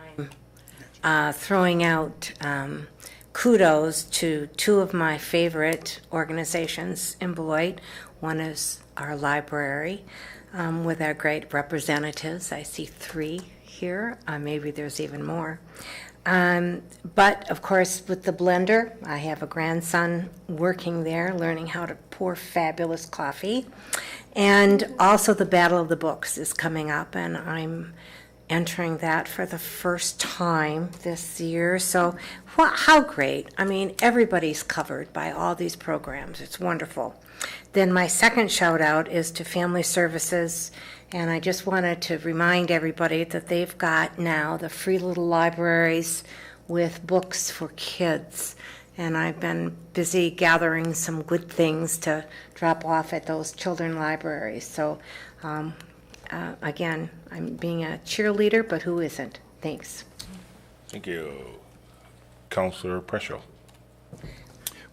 I'm throwing out kudos to 2 of my favorite organizations in Beloit. One is our library with our great representatives. I see 3 here. Maybe there's even more. But of course, with the blender, I have a grandson working there, learning how to pour fabulous coffee. And also the Battle of the Books is coming up, and I'm entering that for the first time this year. So how great. I mean, everybody's covered by all these programs. It's wonderful. Then my second shout out is to Family Services. And I just wanted to remind everybody that they've got now the free little libraries with books for kids. And I've been busy gathering some good things to drop off at those children libraries. So again, I'm being a cheerleader, but who isn't? Thanks. Thank you. Councilor Preschel.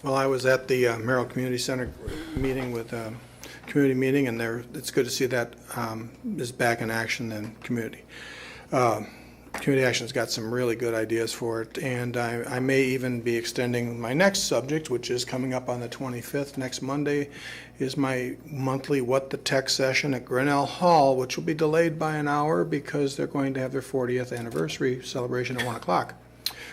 Well, I was at the Merrill Community Center meeting with community meeting, and it's good to see that is back in action in community. Community Action's got some really good ideas for it, and I may even be extending my next subject, which is coming up on the 25th. Next Monday is my monthly What the Tech session at Grinnell Hall, which will be delayed by an hour because they're going to have their 40th anniversary celebration at 1 o'clock.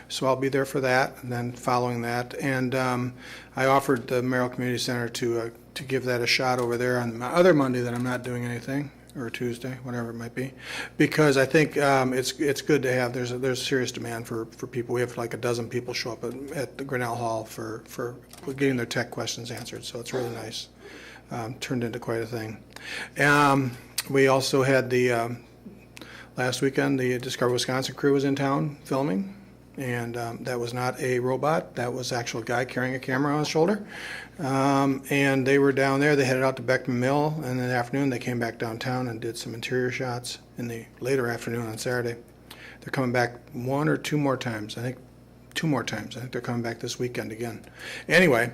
So I'll be there for that, and then following that. And I offered the Merrill Community Center to give that a shot over there on my other Monday that I'm not doing anything, or Tuesday, whatever it might be, because I think it's good to have. There's serious demand for people. We have like a dozen people show up at the Grinnell Hall for getting their tech questions answered. So it's really nice. Turned into quite a thing. We also had the last weekend the Discover Wisconsin crew was in town filming. And that was not a robot. That was actual guy carrying a camera on his shoulder. And they were down there. They headed out to Beckman Mill, and in the afternoon they came back downtown and did some interior shots in the later afternoon on Saturday. They're coming back 1 or 2 more times. I think 2 more times. I think they're coming back this weekend again. Anyway,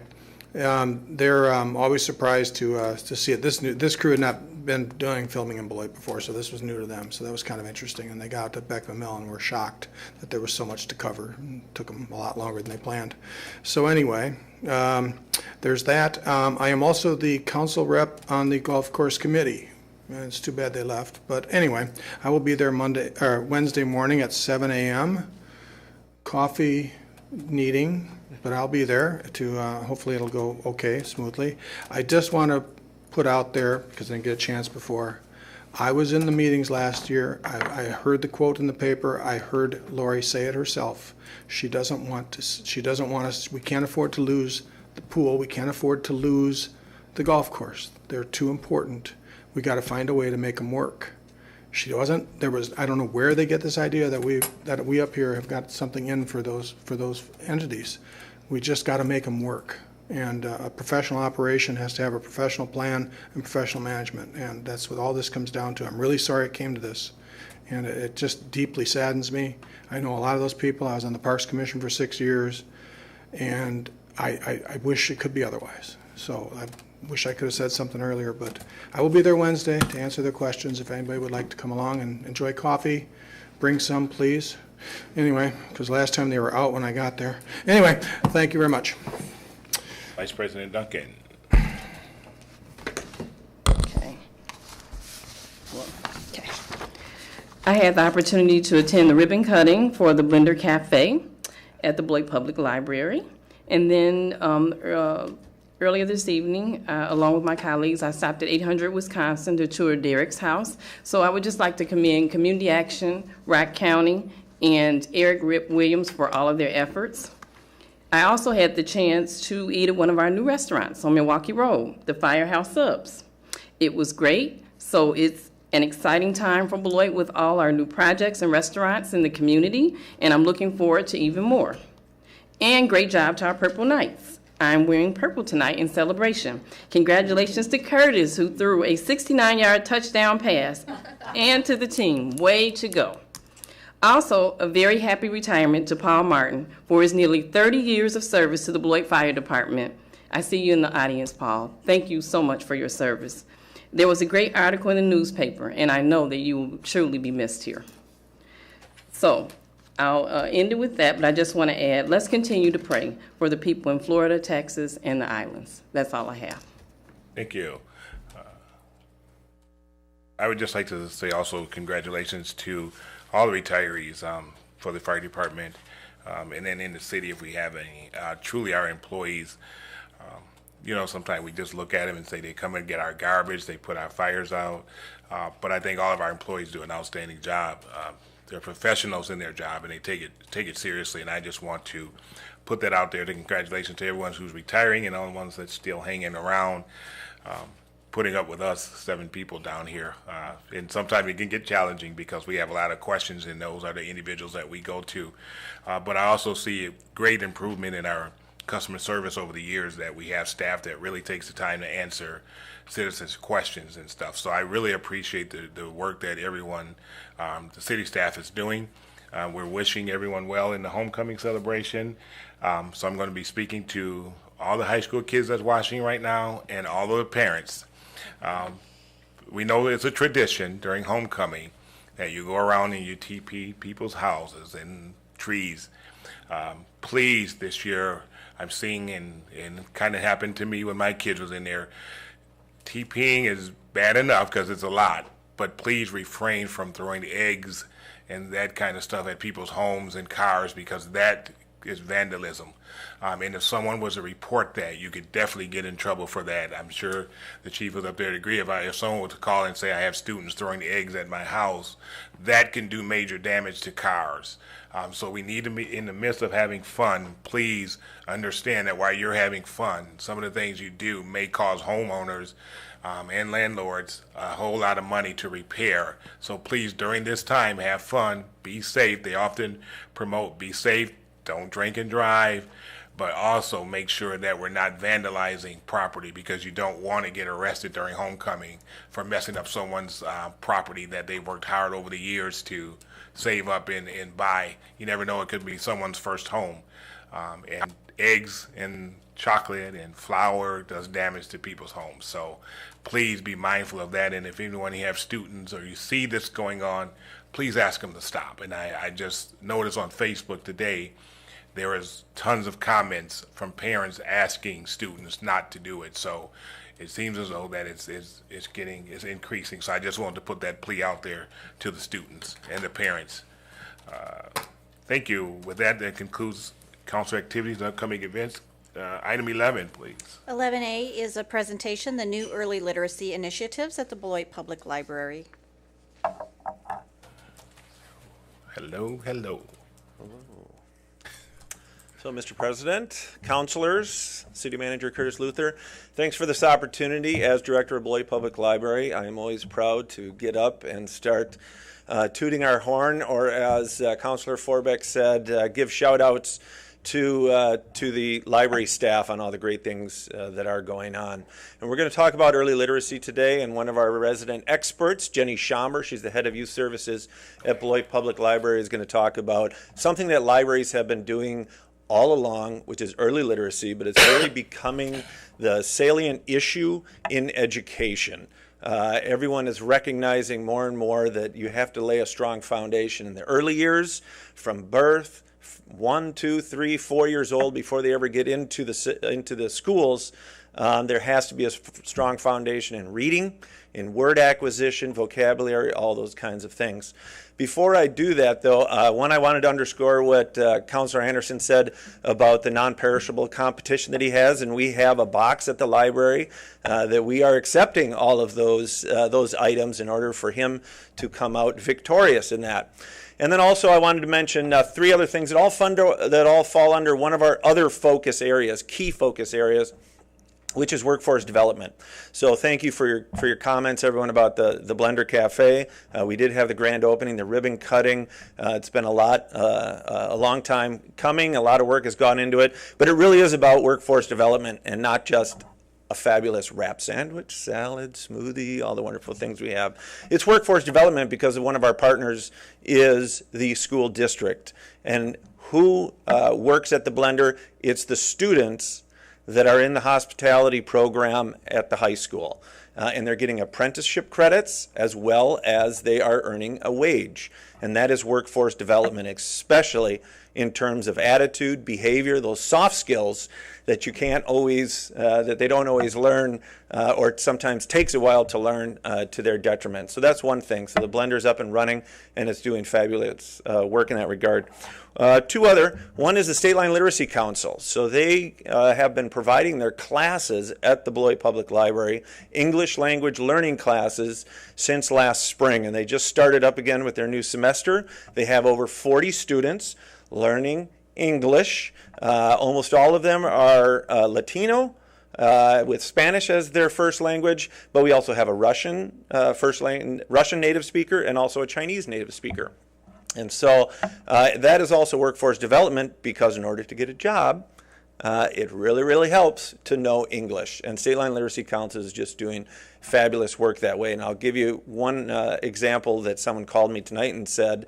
they're always surprised to see it. This crew had not been doing filming in Beloit before, so this was new to them. So that was kind of interesting. And they got out to Beckman Mill and were shocked that there was so much to cover. It took them a lot longer than they planned. So anyway, there's that. I am also the council rep on the golf course committee. It's too bad they left, but anyway, I will be there Wednesday morning at 7 a.m. Coffee needing, but I'll be there to hopefully it'll go okay, smoothly. I just want to put out there, because I didn't get a chance before. I was in the meetings last year. I heard the quote in the paper. I heard Lori say it herself. She doesn't want us, we can't afford to lose the pool. We can't afford to lose the golf course. They're too important. We got to find a way to make them work. She wasn't, I don't know where they get this idea that we up here have got something in for those entities. We just got to make them work. And a professional operation has to have a professional plan and professional management. And that's what all this comes down to. I'm really sorry it came to this. And it just deeply saddens me. I know a lot of those people. I was on the Parks Commission for 6 years. And I wish it could be otherwise. So I wish I could have said something earlier. But I will be there Wednesday to answer their questions. If anybody would like to come along and enjoy coffee, bring some, please. Anyway, because last time they were out when I got there. Anyway, thank you very much. Vice President Dunkin. Okay. I had the opportunity to attend the ribbon cutting for the Blender Cafe at the Beloit Public Library. And then earlier this evening, along with my colleagues, I stopped at 800 Wisconsin to tour Derek's house. So I would just like to commend Community Action, Rock County, and Eric Rip Williams for all of their efforts. I also had the chance to eat at one of our new restaurants on Milwaukee Road, the Firehouse Subs. It was great, so it's an exciting time for Beloit with all our new projects and restaurants in the community, and I'm looking forward to even more. And great job to our Purple Knights. I'm wearing purple tonight in celebration. Congratulations to Curtis, who threw a 69-yard touchdown pass, and to the team. Way to go. Also, a very happy retirement to Paul Martin for his nearly 30 years of service to the Beloit Fire Department. I see you in the audience, Paul. Thank you so much for your service. There was a great article in the newspaper, and I know that you will truly be missed here. So, I'll end it with that, but I just want to add, let's continue to pray for the people in Florida, Texas, and the islands. That's all I have. Thank you. I would just like to say also congratulations to all the retirees for the fire department, and then in the city if we have any. Truly our employees, you know, sometimes we just look at them and say they come and get our garbage, they put our fires out, but I think all of our employees do an outstanding job. They're professionals in their job and they take it seriously, and I just want to put that out there. Congratulations to everyone who's retiring and all the ones that's still hanging around. Putting up with us 7 people down here. And sometimes it can get challenging because we have a lot of questions, and those are the individuals that we go to. But I also see a great improvement in our customer service over the years, that we have staff that really takes the time to answer citizens' questions and stuff. So I really appreciate the work that everyone, the city staff is doing. We're wishing everyone well in the homecoming celebration. So I'm going to be speaking to all the high school kids that's watching right now and all of the parents. We know it's a tradition during homecoming that you go around and you TP people's houses and trees. Please, this year, I'm seeing, and kind of happened to me when my kids was in there, TPing is bad enough because it's a lot, but please refrain from throwing eggs and that kind of stuff at people's homes and cars, because that is vandalism. And if someone was to report that, you could definitely get in trouble for that. I'm sure the chief was up there to agree. If someone were to call and say, I have students throwing eggs at my house, that can do major damage to cars. So we need to be in the midst of having fun. Please understand that while you're having fun, some of the things you do may cause homeowners and landlords a whole lot of money to repair. So please, during this time, have fun, be safe. They often promote be safe, don't drink and drive, but also make sure that we're not vandalizing property, because you don't want to get arrested during homecoming for messing up someone's property that they worked hard over the years to save up and buy. You never know, it could be someone's first home. And eggs and chocolate and flour does damage to people's homes. So please be mindful of that. And if anyone you have students or you see this going on, please ask them to stop. And I just noticed on Facebook today, there is tons of comments from parents asking students not to do it. So it seems as though that it's increasing. So I just wanted to put that plea out there to the students and the parents. Thank you. With that concludes council activities and upcoming events. Item 11, please. 11A is a presentation, the new early literacy initiatives at the Beloit Public Library. Hello, hello. So, Mr. President, councilors, City Manager Curtis Luther, thanks for this opportunity. As Director of Beloit Public Library, I am always proud to get up and start tooting our horn, or as Councilor Forbeck said, give shout-outs to the library staff on all the great things that are going on. And we're going to talk about early literacy today, and one of our resident experts, Jenny Schomber, she's the head of youth services at Beloit Public Library, is going to talk about something that libraries have been doing all along, which is early literacy, but it's really becoming the salient issue in education. Everyone is recognizing more and more that you have to lay a strong foundation in the early years, from birth, 1, 2, 3, 4 years old, before they ever get into the schools. There has to be a strong foundation in reading, in word acquisition, vocabulary, all those kinds of things. Before I do that, though, I wanted to underscore what Councilor Anderson said about the non-perishable competition that he has, and we have a box at the library that we are accepting all of those items in order for him to come out victorious in that. And then also I wanted to mention 3 other things that all fall under one of our other focus areas, key focus areas, which is workforce development. So thank you for your comments, everyone, about the Blender Cafe. We did have the grand opening, the ribbon cutting. It's been a long time coming. A lot of work has gone into it, but it really is about workforce development and not just a fabulous wrap sandwich, salad, smoothie, all the wonderful things we have. It's workforce development because one of our partners is the school district. And who works at the Blender? It's the students that are in the hospitality program at the high school. And they're getting apprenticeship credits as well as they are earning a wage. And that is workforce development, especially in terms of attitude, behavior, those soft skills that you can't always, that they don't always learn, or sometimes takes a while to learn to their detriment. So that's one thing. So the Blender's up and running, and it's doing fabulous work in that regard. 2 other. One is the State Line Literacy Council. So they have been providing their classes at the Beloit Public Library, English language learning classes, since last spring. And they just started up again with their new semester. They have over 40 students learning English. Almost all of them are Latino, with Spanish as their first language, but we also have a Russian Russian native speaker and also a Chinese native speaker. And so that is also workforce development, because in order to get a job, it really, really helps to know English. And State Line Literacy Council is just doing fabulous work that way. And I'll give you one example that someone called me tonight and said,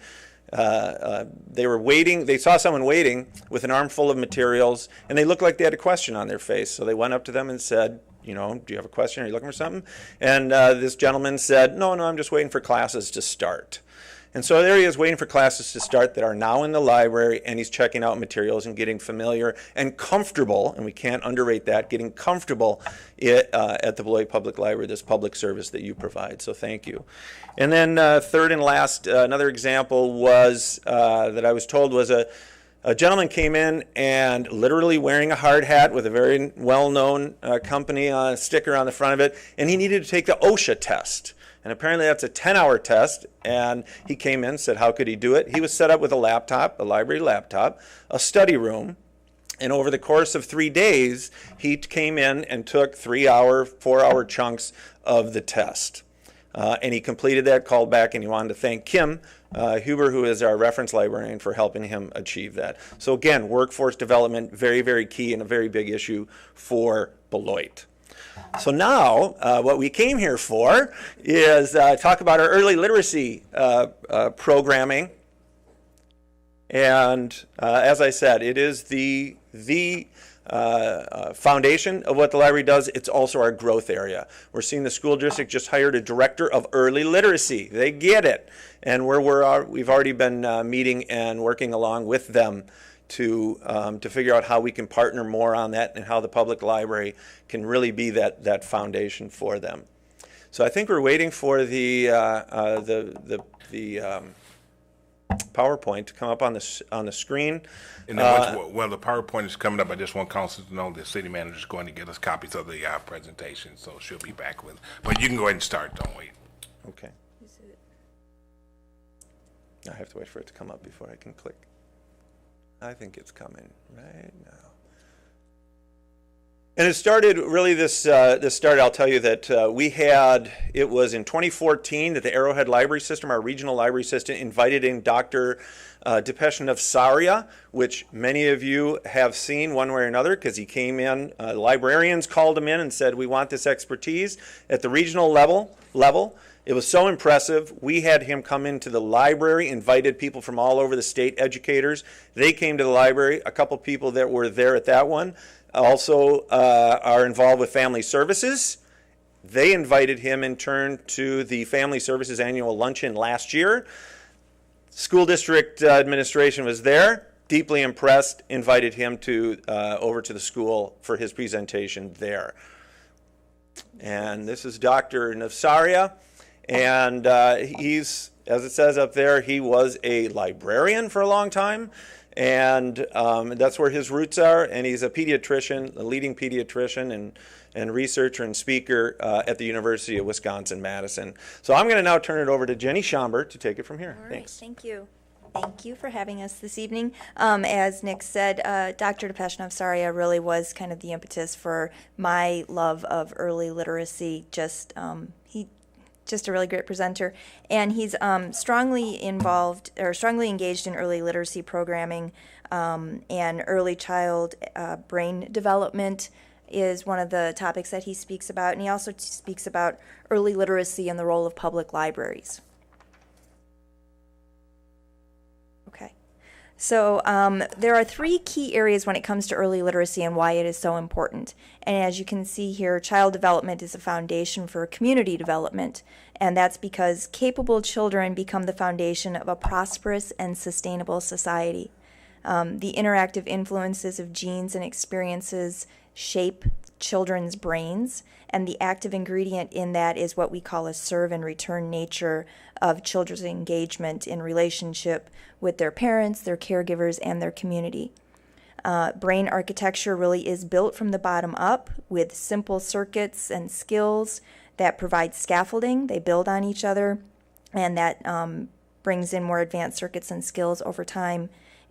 they saw someone waiting with an armful of materials, and they looked like they had a question on their face. So they went up to them and said, do you have a question? Are you looking for something? And this gentleman said, no, I'm just waiting for classes to start. And so there he is waiting for classes to start that are now in the library, and he's checking out materials and getting familiar and comfortable, and we can't underrate that, getting comfortable at the Beloit Public Library, this public service that you provide. So thank you. And then third and last, another example was that I was told was a gentleman came in and literally wearing a hard hat with a very well-known company sticker on the front of it, and he needed to take the OSHA test. And apparently that's a 10-hour test, and he came in and said, how could he do it? He was set up with a laptop, a library laptop, a study room, and over the course of 3 days, he came in and took 3-hour, 4-hour chunks of the test. And he completed that, called back, and he wanted to thank Kim Huber, who is our reference librarian, for helping him achieve that. So again, workforce development, very, very key and a very big issue for Beloit. So now, what we came here for is talk about our early literacy programming. And as I said, it is the foundation of what the library does. It's also our growth area. We're seeing the school district just hired a director of early literacy. They get it. And we've already been meeting and working along with them to figure out how we can partner more on that and how the public library can really be that foundation for them. So I think we're waiting for the PowerPoint to come up on the screen. And then while the PowerPoint is coming up, I just want council to know the city manager is going to get us copies of the presentation, so she'll be back with. But you can go ahead and start. Don't wait. Okay. I have to wait for it to come up before I can click. I think it's coming right now. And it started really this started, I'll tell you that it was in 2014 that the Arrowhead Library System, our regional library system, invited in Dr. Depesh of Saria, which many of you have seen one way or another because he came in, librarians called him in and said, we want this expertise at the regional level. It was so impressive. We had him come into the library, invited people from all over the state, educators. They came to the library. A couple people that were there at that one also are involved with family services. They invited him in turn to the Family Services Annual Luncheon last year. School district administration was there, deeply impressed, invited him to over to the school for his presentation there. And this is Dr. Nafsaria. And he's, as it says up there, he was a librarian for a long time, and that's where his roots are. And he's a pediatrician, a leading pediatrician and researcher and speaker at the University of Wisconsin-Madison. So I'm going to now turn it over to Jenny Schomburg to take it from here. All right, Thanks. thank you. Thank you for having us this evening. As Nick said, Dr. Depesh Saria really was kind of the impetus for my love of early literacy. Just a really great presenter, and he's strongly engaged in early literacy programming, and early child brain development is one of the topics that he speaks about, and he also speaks about early literacy and the role of public libraries. Okay. So there are three key areas when it comes to early literacy and why it is so important. And as you can see here, child development is a foundation for community development. And that's because capable children become the foundation of a prosperous and sustainable society. The interactive influences of genes and experiences shape children's brains, and the active ingredient in that is what we call a serve and return nature of children's engagement in relationship with their parents, their caregivers, and their community. Brain architecture really is built from the bottom up with simple circuits and skills that provide scaffolding. They build on each other, and that brings in more advanced circuits and skills over time.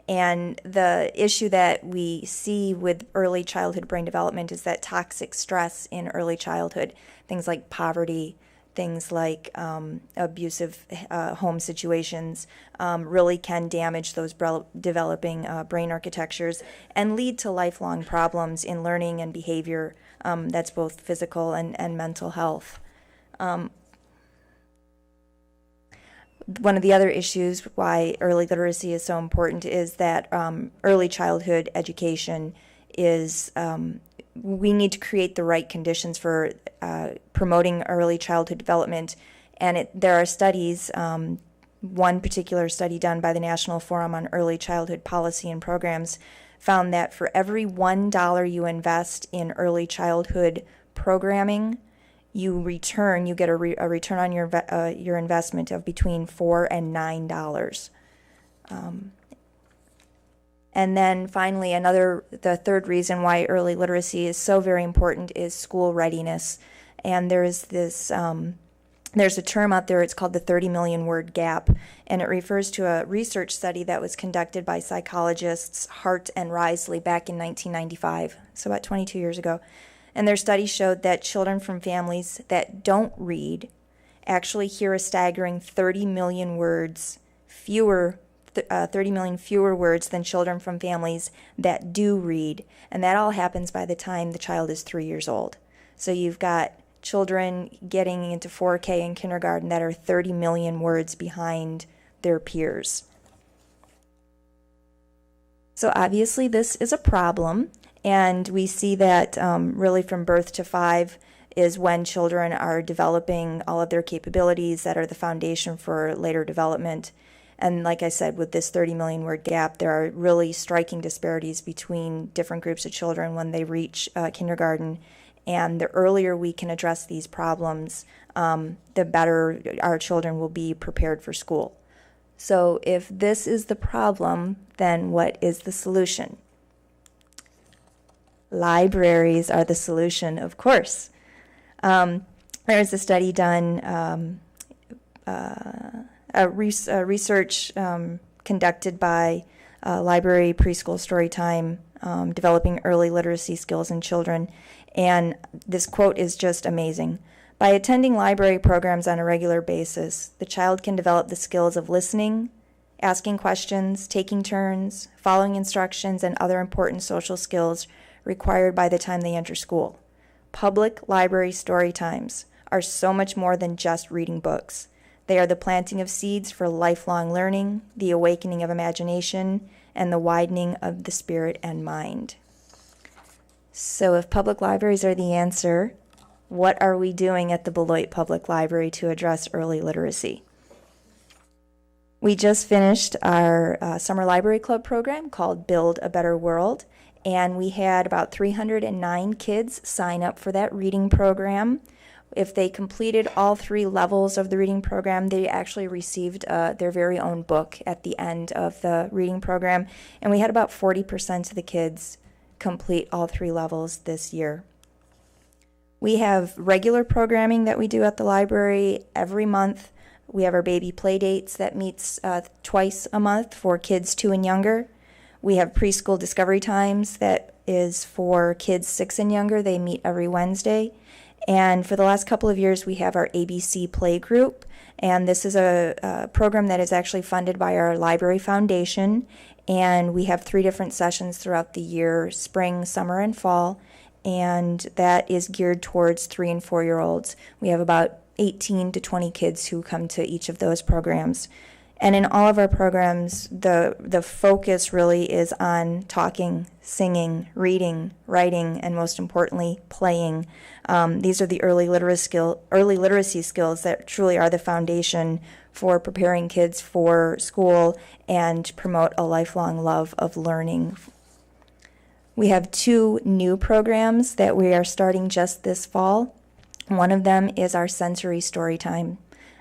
And the issue that we see with early childhood brain development is that toxic stress in early childhood, things like poverty, things like abusive home situations, really can damage those developing brain architectures and lead to lifelong problems in learning and behavior. That's both physical and mental health. One of the other issues why early literacy is so important is that early childhood education is, we need to create the right conditions for promoting early childhood development. And there are studies, one particular study done by the National Forum on Early Childhood Policy and Programs found that for every $1 you invest in early childhood programming, you get a return on your investment of between $4 and $9. And then finally, the third reason why early literacy is so very important is school readiness. And there's this, there's a term out there, it's called the 30 million word gap, and it refers to a research study that was conducted by psychologists Hart and Risley back in 1995, so about 22 years ago. And their study showed that children from families that don't read actually hear a staggering 30 million fewer words than children from families that do read. And that all happens by the time the child is 3 years old. So you've got children getting into 4K in kindergarten that are 30 million words behind their peers. So obviously this is a problem. And we see that really from birth to 5 is when children are developing all of their capabilities that are the foundation for later development. And like I said, with this 30 million word gap, there are really striking disparities between different groups of children when they reach kindergarten. And the earlier we can address these problems, the better our children will be prepared for school. So if this is the problem, then what is the solution? Libraries are the solution, of course. There's a study done, research conducted by Library Preschool Storytime, developing early literacy skills in children. And this quote is just amazing. By attending library programs on a regular basis, the child can develop the skills of listening, asking questions, taking turns, following instructions, and other important social skills required by the time they enter school. Public library story times are so much more than just reading books. They are the planting of seeds for lifelong learning, the awakening of imagination, and the widening of the spirit and mind. So if public libraries are the answer, what are we doing at the Beloit Public Library to address early literacy? We just finished our Summer Library Club program called Build a Better World, and we had about 309 kids sign up for that reading program. If they completed all 3 levels of the reading program, they actually received their very own book at the end of the reading program, and we had about 40% of the kids complete all 3 levels this year. We have regular programming that we do at the library every month. We have our baby play dates that meets twice a month for kids 2 and younger. We have preschool discovery times that is for kids 6 and younger. They meet every Wednesday. And for the last couple of years, we have our ABC Play Group. And this is a program that is actually funded by our Library Foundation. And we have 3 different sessions throughout the year, spring, summer, and fall. And that is geared towards 3 and 4-year-olds. We have about 18 to 20 kids who come to each of those programs. And in all of our programs, the focus really is on talking, singing, reading, writing, and most importantly, playing. These are the early literacy skills that truly are the foundation for preparing kids for school and promote a lifelong love of learning. We have 2 new programs that we are starting just this fall. One of them is our sensory story time.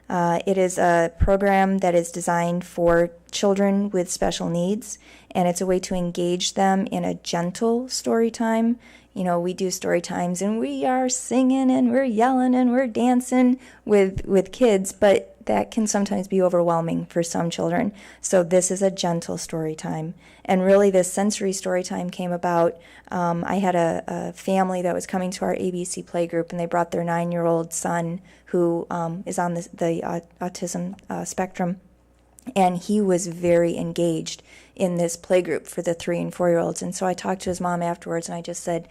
It is a program that is designed for children with special needs, and it's a way to engage them in a gentle story time. You know, we do story times and we are singing and we're yelling and we're dancing with kids, but that can sometimes be overwhelming for some children. So this is a gentle story time. And really this sensory story time came about, I had a family that was coming to our ABC play group, and they brought their 9-year-old son who is on the autism spectrum. And he was very engaged in this play group for the 3 and 4-year-olds. And so I talked to his mom afterwards, and I just said,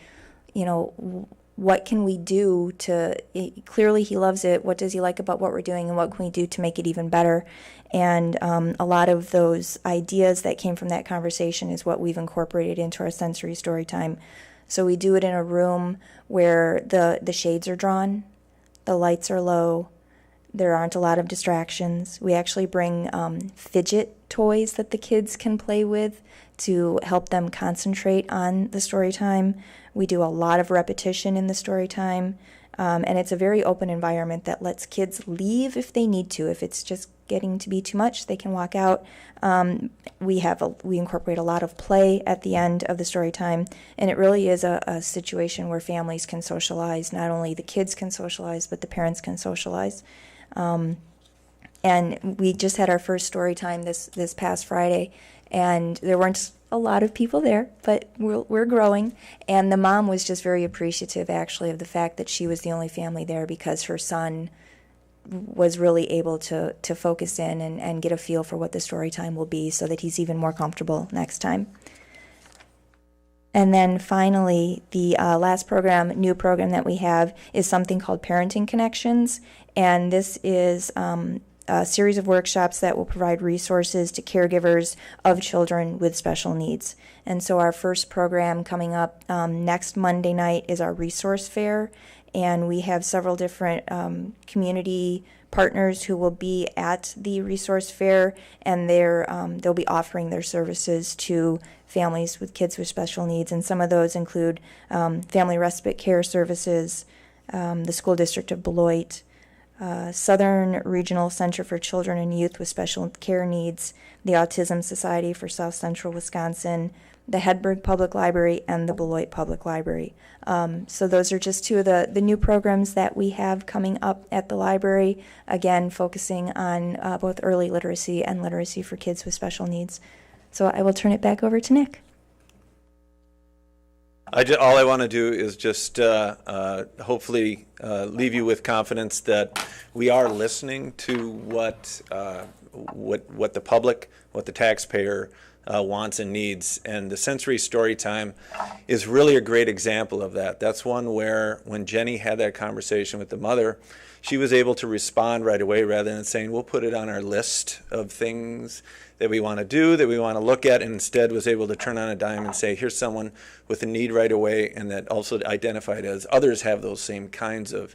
you know, what can we do clearly he loves it. What does he like about what we're doing, and what can we do to make it even better? And a lot of those ideas that came from that conversation is what we've incorporated into our sensory story time. So we do it in a room where the shades are drawn, the lights are low, there aren't a lot of distractions. We actually bring fidget toys that the kids can play with to help them concentrate on the story time. We do a lot of repetition in the story time, and it's a very open environment that lets kids leave if they need to. If it's just getting to be too much, they can walk out. We incorporate a lot of play at the end of the story time, and it really is a situation where families can socialize. Not only the kids can socialize, but the parents can socialize. And we just had our first story time this past Friday, and there weren't a lot of people there, but we're growing. And the mom was just very appreciative, actually, of the fact that she was the only family there, because her son was really able to focus in and get a feel for what the story time will be, so that he's even more comfortable next time. And then finally, the last new program that we have is something called Parenting Connections. And this is a series of workshops that will provide resources to caregivers of children with special needs. And so our first program coming up next Monday night is our resource fair. And we have several different community partners who will be at the resource fair, and they'll be offering their services to families with kids with special needs. And some of those include Family Respite Care Services, the School District of Beloit, Southern Regional Center for Children and Youth with Special Care Needs, the Autism Society for South Central Wisconsin, the Hedberg Public Library, and the Beloit Public Library. So those are just two of the new programs that we have coming up at the library, again, focusing on both early literacy and literacy for kids with special needs. So I will turn it back over to Nick. All I want to do is just hopefully leave you with confidence that we are listening to what the public, what the taxpayer wants and needs, and the sensory story time is really a great example of that. That's one where when Jenny had that conversation with the mother, she was able to respond right away rather than saying, we'll put it on our list of things that we want to do, that we want to look at, and instead was able to turn on a dime and say, here's someone with a need right away, and that also identified as others have those same kinds of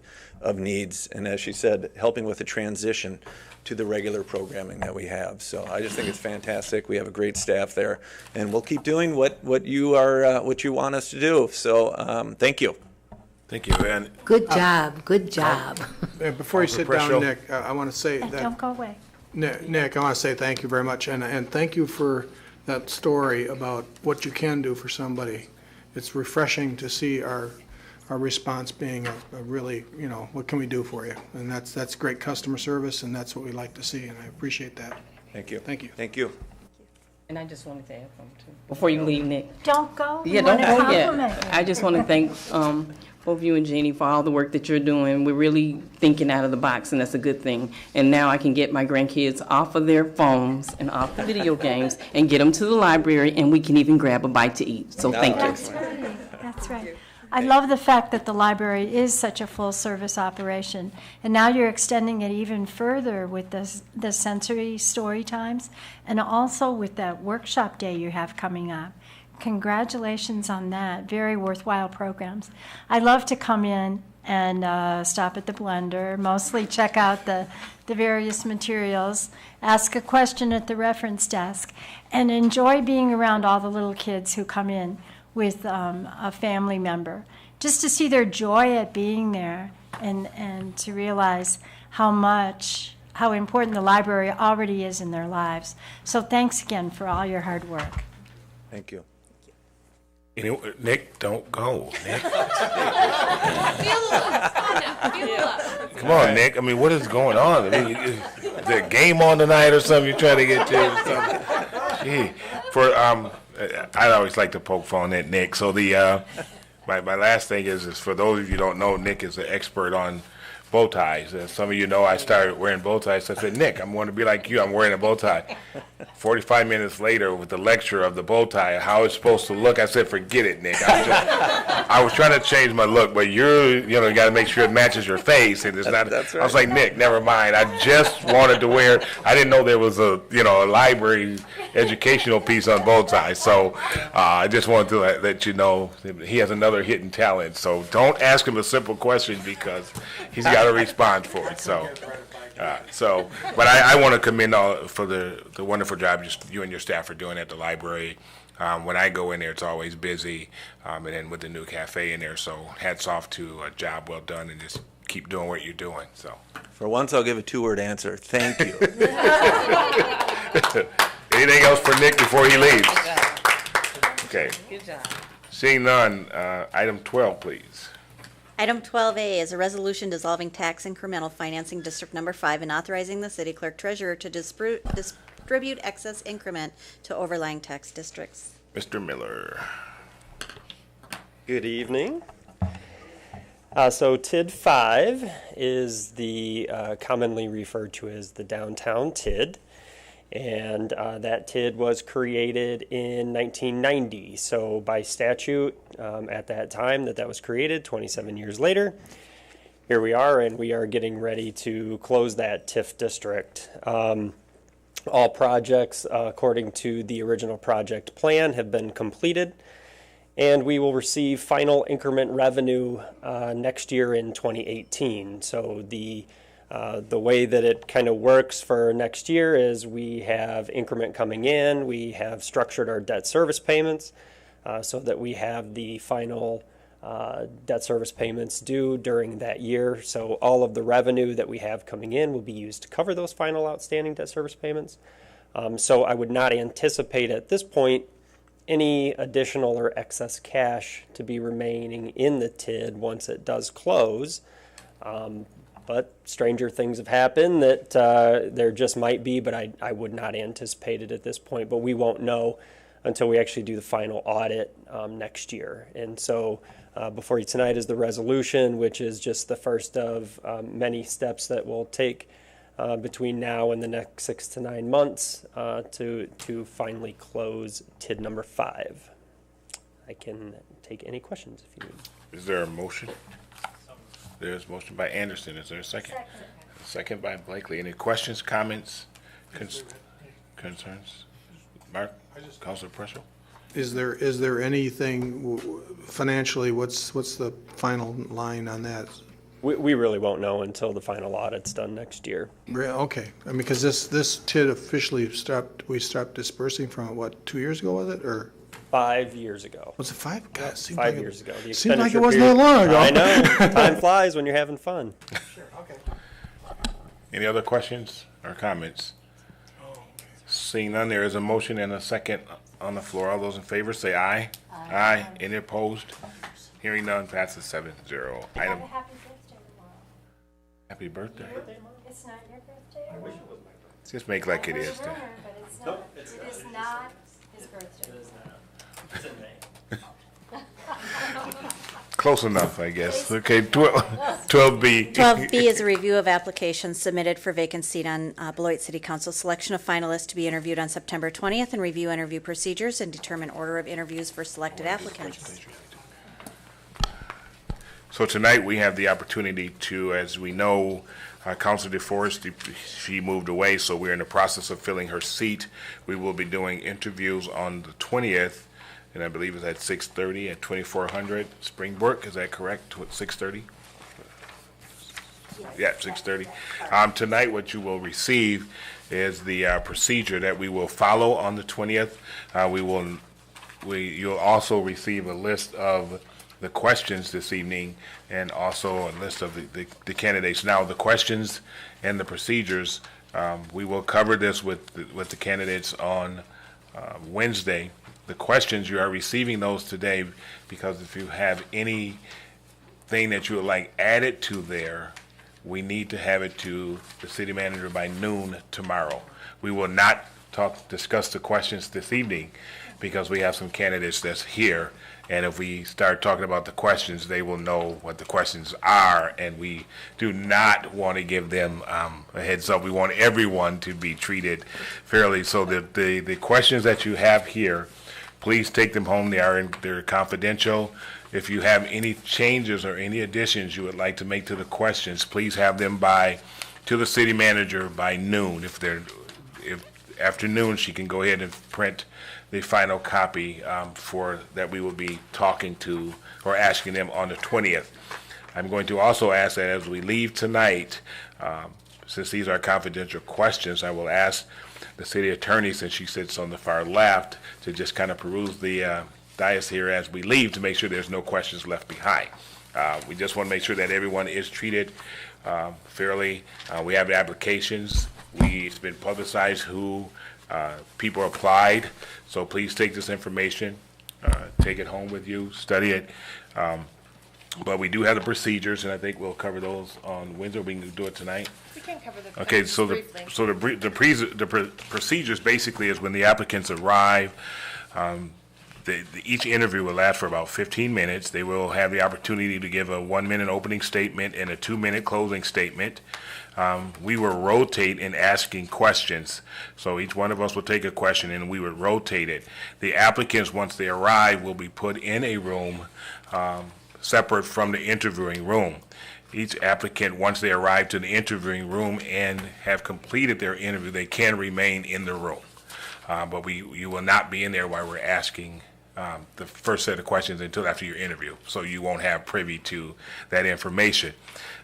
needs. And as she said, helping with the transition to the regular programming that we have. So I just think it's fantastic. We have a great staff there, and we'll keep doing what you want us to do. So thank you. Thank you. And Good job, good job. Before you sit down, Nick, I want to say that. Don't go away. Nick, I want to say thank you very much, and thank you for that story about what you can do for somebody. It's refreshing to see our response being a really, what can we do for you? And that's great customer service, and that's what we like to see, and I appreciate that. Thank you. Thank you. Thank you. And I just wanted to add something too. Before you leave, Nick. Don't go. Yeah, don't go yet. I just want to thank both you and Jeannie for all the work that you're doing. We're really thinking out of the box, and that's a good thing. And now I can get my grandkids off of their phones and off the video games and get them to the library, and we can even grab a bite to eat. So thank you. That's right. That's right. I love the fact that the library is such a full-service operation, and now you're extending it even further with the sensory story times, and also with that workshop day you have coming up. Congratulations on that. Very worthwhile programs. I love to come in and stop at the blender, mostly check out the various materials, ask a question at the reference desk, and enjoy being around all the little kids who come in with a family member, just to see their joy at being there and to realize how important the library already is in their lives. So thanks again for all your hard work. Thank you. Nick, don't go. Nick. Feel Come on, Nick. I mean, what is going on? I mean, is there a game on tonight or something you're trying to get to? Or something? Gee. I always like to poke fun at Nick. So my last thing is for those of you who don't know, Nick is an expert on bow ties. As some of you know, I started wearing bow ties. So I said, Nick, I'm going to be like you. I'm wearing a bow tie. 45 minutes later, with the lecture of the bow tie, how it's supposed to look, I said, forget it, Nick. I was trying to change my look, but you got to make sure it matches your face. And it's not. That's right. I was like, Nick, never mind. I just wanted to wear. I didn't know there was a library educational piece on bow ties. So I just wanted to let you know he has another hidden talent. So don't ask him a simple question because he's got a response for it. But I want to commend for the wonderful job just you and your staff are doing at the library. When I go in there, it's always busy, and then with the new cafe in there. So hats off to a job well done, and just keep doing what you're doing. So for once, I'll give a 2-word answer. Thank you. Anything else for Nick before he leaves? Okay. Good job. Seeing none, item 12, please. Item 12A is a resolution dissolving tax incremental financing District Number 5 and authorizing the city clerk treasurer to distribute excess increment to overlying tax districts. Mr. Miller. Good evening. So TID 5 is the commonly referred to as the downtown TID. And that TID was created in 1990. So by statute, at that time that was created, 27 years later, here we are, and we are getting ready to close that TIF district. All projects, according to the original project plan, have been completed, and we will receive final increment revenue next year in 2018. So the way that it kind of works for next year is we have increment coming in, we have structured our debt service payments so that we have the final debt service payments due during that year. So all of the revenue that we have coming in will be used to cover those final outstanding debt service payments. So I would not anticipate at this point any additional or excess cash to be remaining in the TID once it does close. But stranger things have happened that there just might be, but I would not anticipate it at this point. But we won't know until we actually do the final audit next year. And so before you tonight is the resolution, which is just the first of many steps that we'll take between now and the next 6 to 9 months to finally close TID number 5. I can take any questions if you need. Is there a motion? There's a motion by Anderson. Is there a second? Second by Blakely. Any questions, comments, concerns? Mark, Councilor Preschel? Is there anything financially, what's the final line on that? We really won't know until the final audit's done next year. Okay, I mean, because this TID officially we stopped dispersing from it, what, 2 years ago, was it, or? 5 years ago. Was it 5? God, it seemed 5 like years ago. The seemed like it expenditure wasn't that long ago. I know. Time flies when you're having fun. Sure, okay. Any other questions or comments? Seeing none, there is a motion and a second on the floor. All those in favor say aye. Aye. Any opposed? Hearing none, passes 7-0. Item. Happy birthday. It's not your birthday? I wish it was my birthday. Just make like it is. Then. But it's not. It is not his birthday. It is not. It's in May. Close enough, I guess. Okay, 12B. 12B is a review of applications submitted for vacant seat on Beloit City Council. Selection of finalists to be interviewed on September 20th and review interview procedures and determine order of interviews for selected applicants. So tonight we have the opportunity to, as we know, Councilor DeForest, she moved away, so we're in the process of filling her seat. We will be doing interviews on the 20th, and I believe it's at 6:30 at 2400 Springbrook. Is that correct? 6:30? Yeah, 6:30. Tonight what you will receive is the procedure that we will follow on the 20th. You'll also receive a list of the questions this evening and also a list of the candidates. Now, the questions and the procedures, we will cover this with the candidates on Wednesday. The questions, you are receiving those today because if you have anything that you would like added to there, we need to have it to the city manager by noon tomorrow. We will not discuss the questions this evening because we have some candidates that's here. And if we start talking about the questions, they will know what the questions are, and we do not want to give them a heads up. We want everyone to be treated fairly. So the questions that you have here, please take them home. They're confidential. If you have any changes or any additions you would like to make to the questions, please have them to the city manager by noon. If after noon, she can go ahead and print the final copy that we will be talking to or asking them on the 20th. I'm going to also ask that as we leave tonight, since these are confidential questions, I will ask the city attorney, since she sits on the far left, to just kind of peruse the dais here as we leave to make sure there's no questions left behind. We just want to make sure that everyone is treated fairly. We have applications. It's been publicized who people applied, so please take this information, take it home with you, study it. But we do have the procedures, and I think we'll cover those on Wednesday. We can do it tonight. We can cover the Okay, so the procedures basically is when the applicants arrive. Each interview will last for about 15 minutes. They will have the opportunity to give a 1-minute opening statement and a 2-minute closing statement. We will rotate in asking questions. So each one of us will take a question and we would rotate it. The applicants, once they arrive, will be put in a room separate from the interviewing room. Each applicant, once they arrive to the interviewing room and have completed their interview, they can remain in the room. But you will not be in there while we're asking the first set of questions until after your interview. So you won't have privy to that information.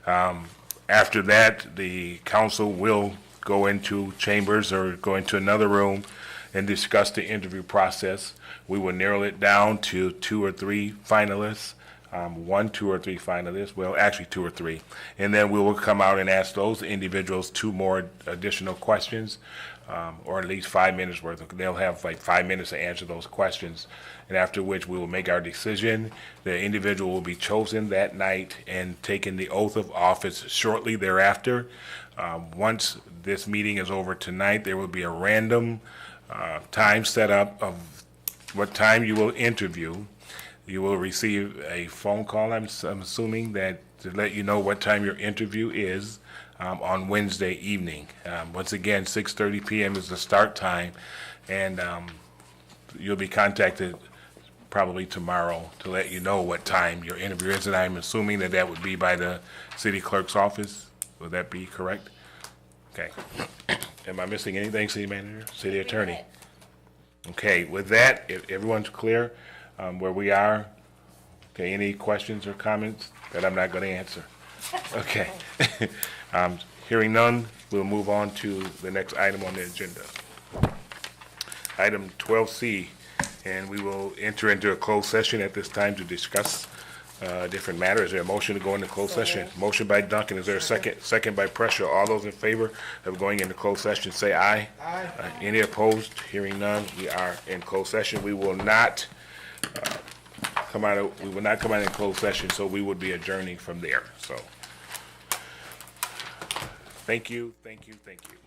After that, the council will go into chambers or go into another room and discuss the interview process. We will narrow it down to 2 or 3 finalists 1, 2, or 3 finalists, well, actually 2 or 3. And then we will come out and ask those individuals 2 more additional questions, or at least 5 minutes worth. They'll have like 5 minutes to answer those questions, and after which we will make our decision. The individual will be chosen that night and taking the oath of office shortly thereafter. Once this meeting is over tonight, there will be a random time set up of what time you will interview. You will receive a phone call, I'm assuming, that to let you know what time your interview is on Wednesday evening. Once again, 6:30 p.m. is the start time, and you'll be contacted probably tomorrow to let you know what time your interview is, and I'm assuming that that would be by the city clerk's office. Would that be correct? Okay. Am I missing anything, city manager, city attorney? Okay, with that, if everyone's clear where we are, okay, any questions or comments that I'm not going to answer? Okay. Hearing none, we'll move on to the next item on the agenda. Item 12C, and we will enter into a closed session at this time to discuss different matters. Is there a motion to go into closed session? Motion by Dunkin. Is there a second? Second by Pressure. All those in favor of going into closed session, say aye. Aye. Any opposed? Hearing none, we are in closed session. We will not come out in closed session, so we would be adjourning from there. So, thank you, thank you, thank you.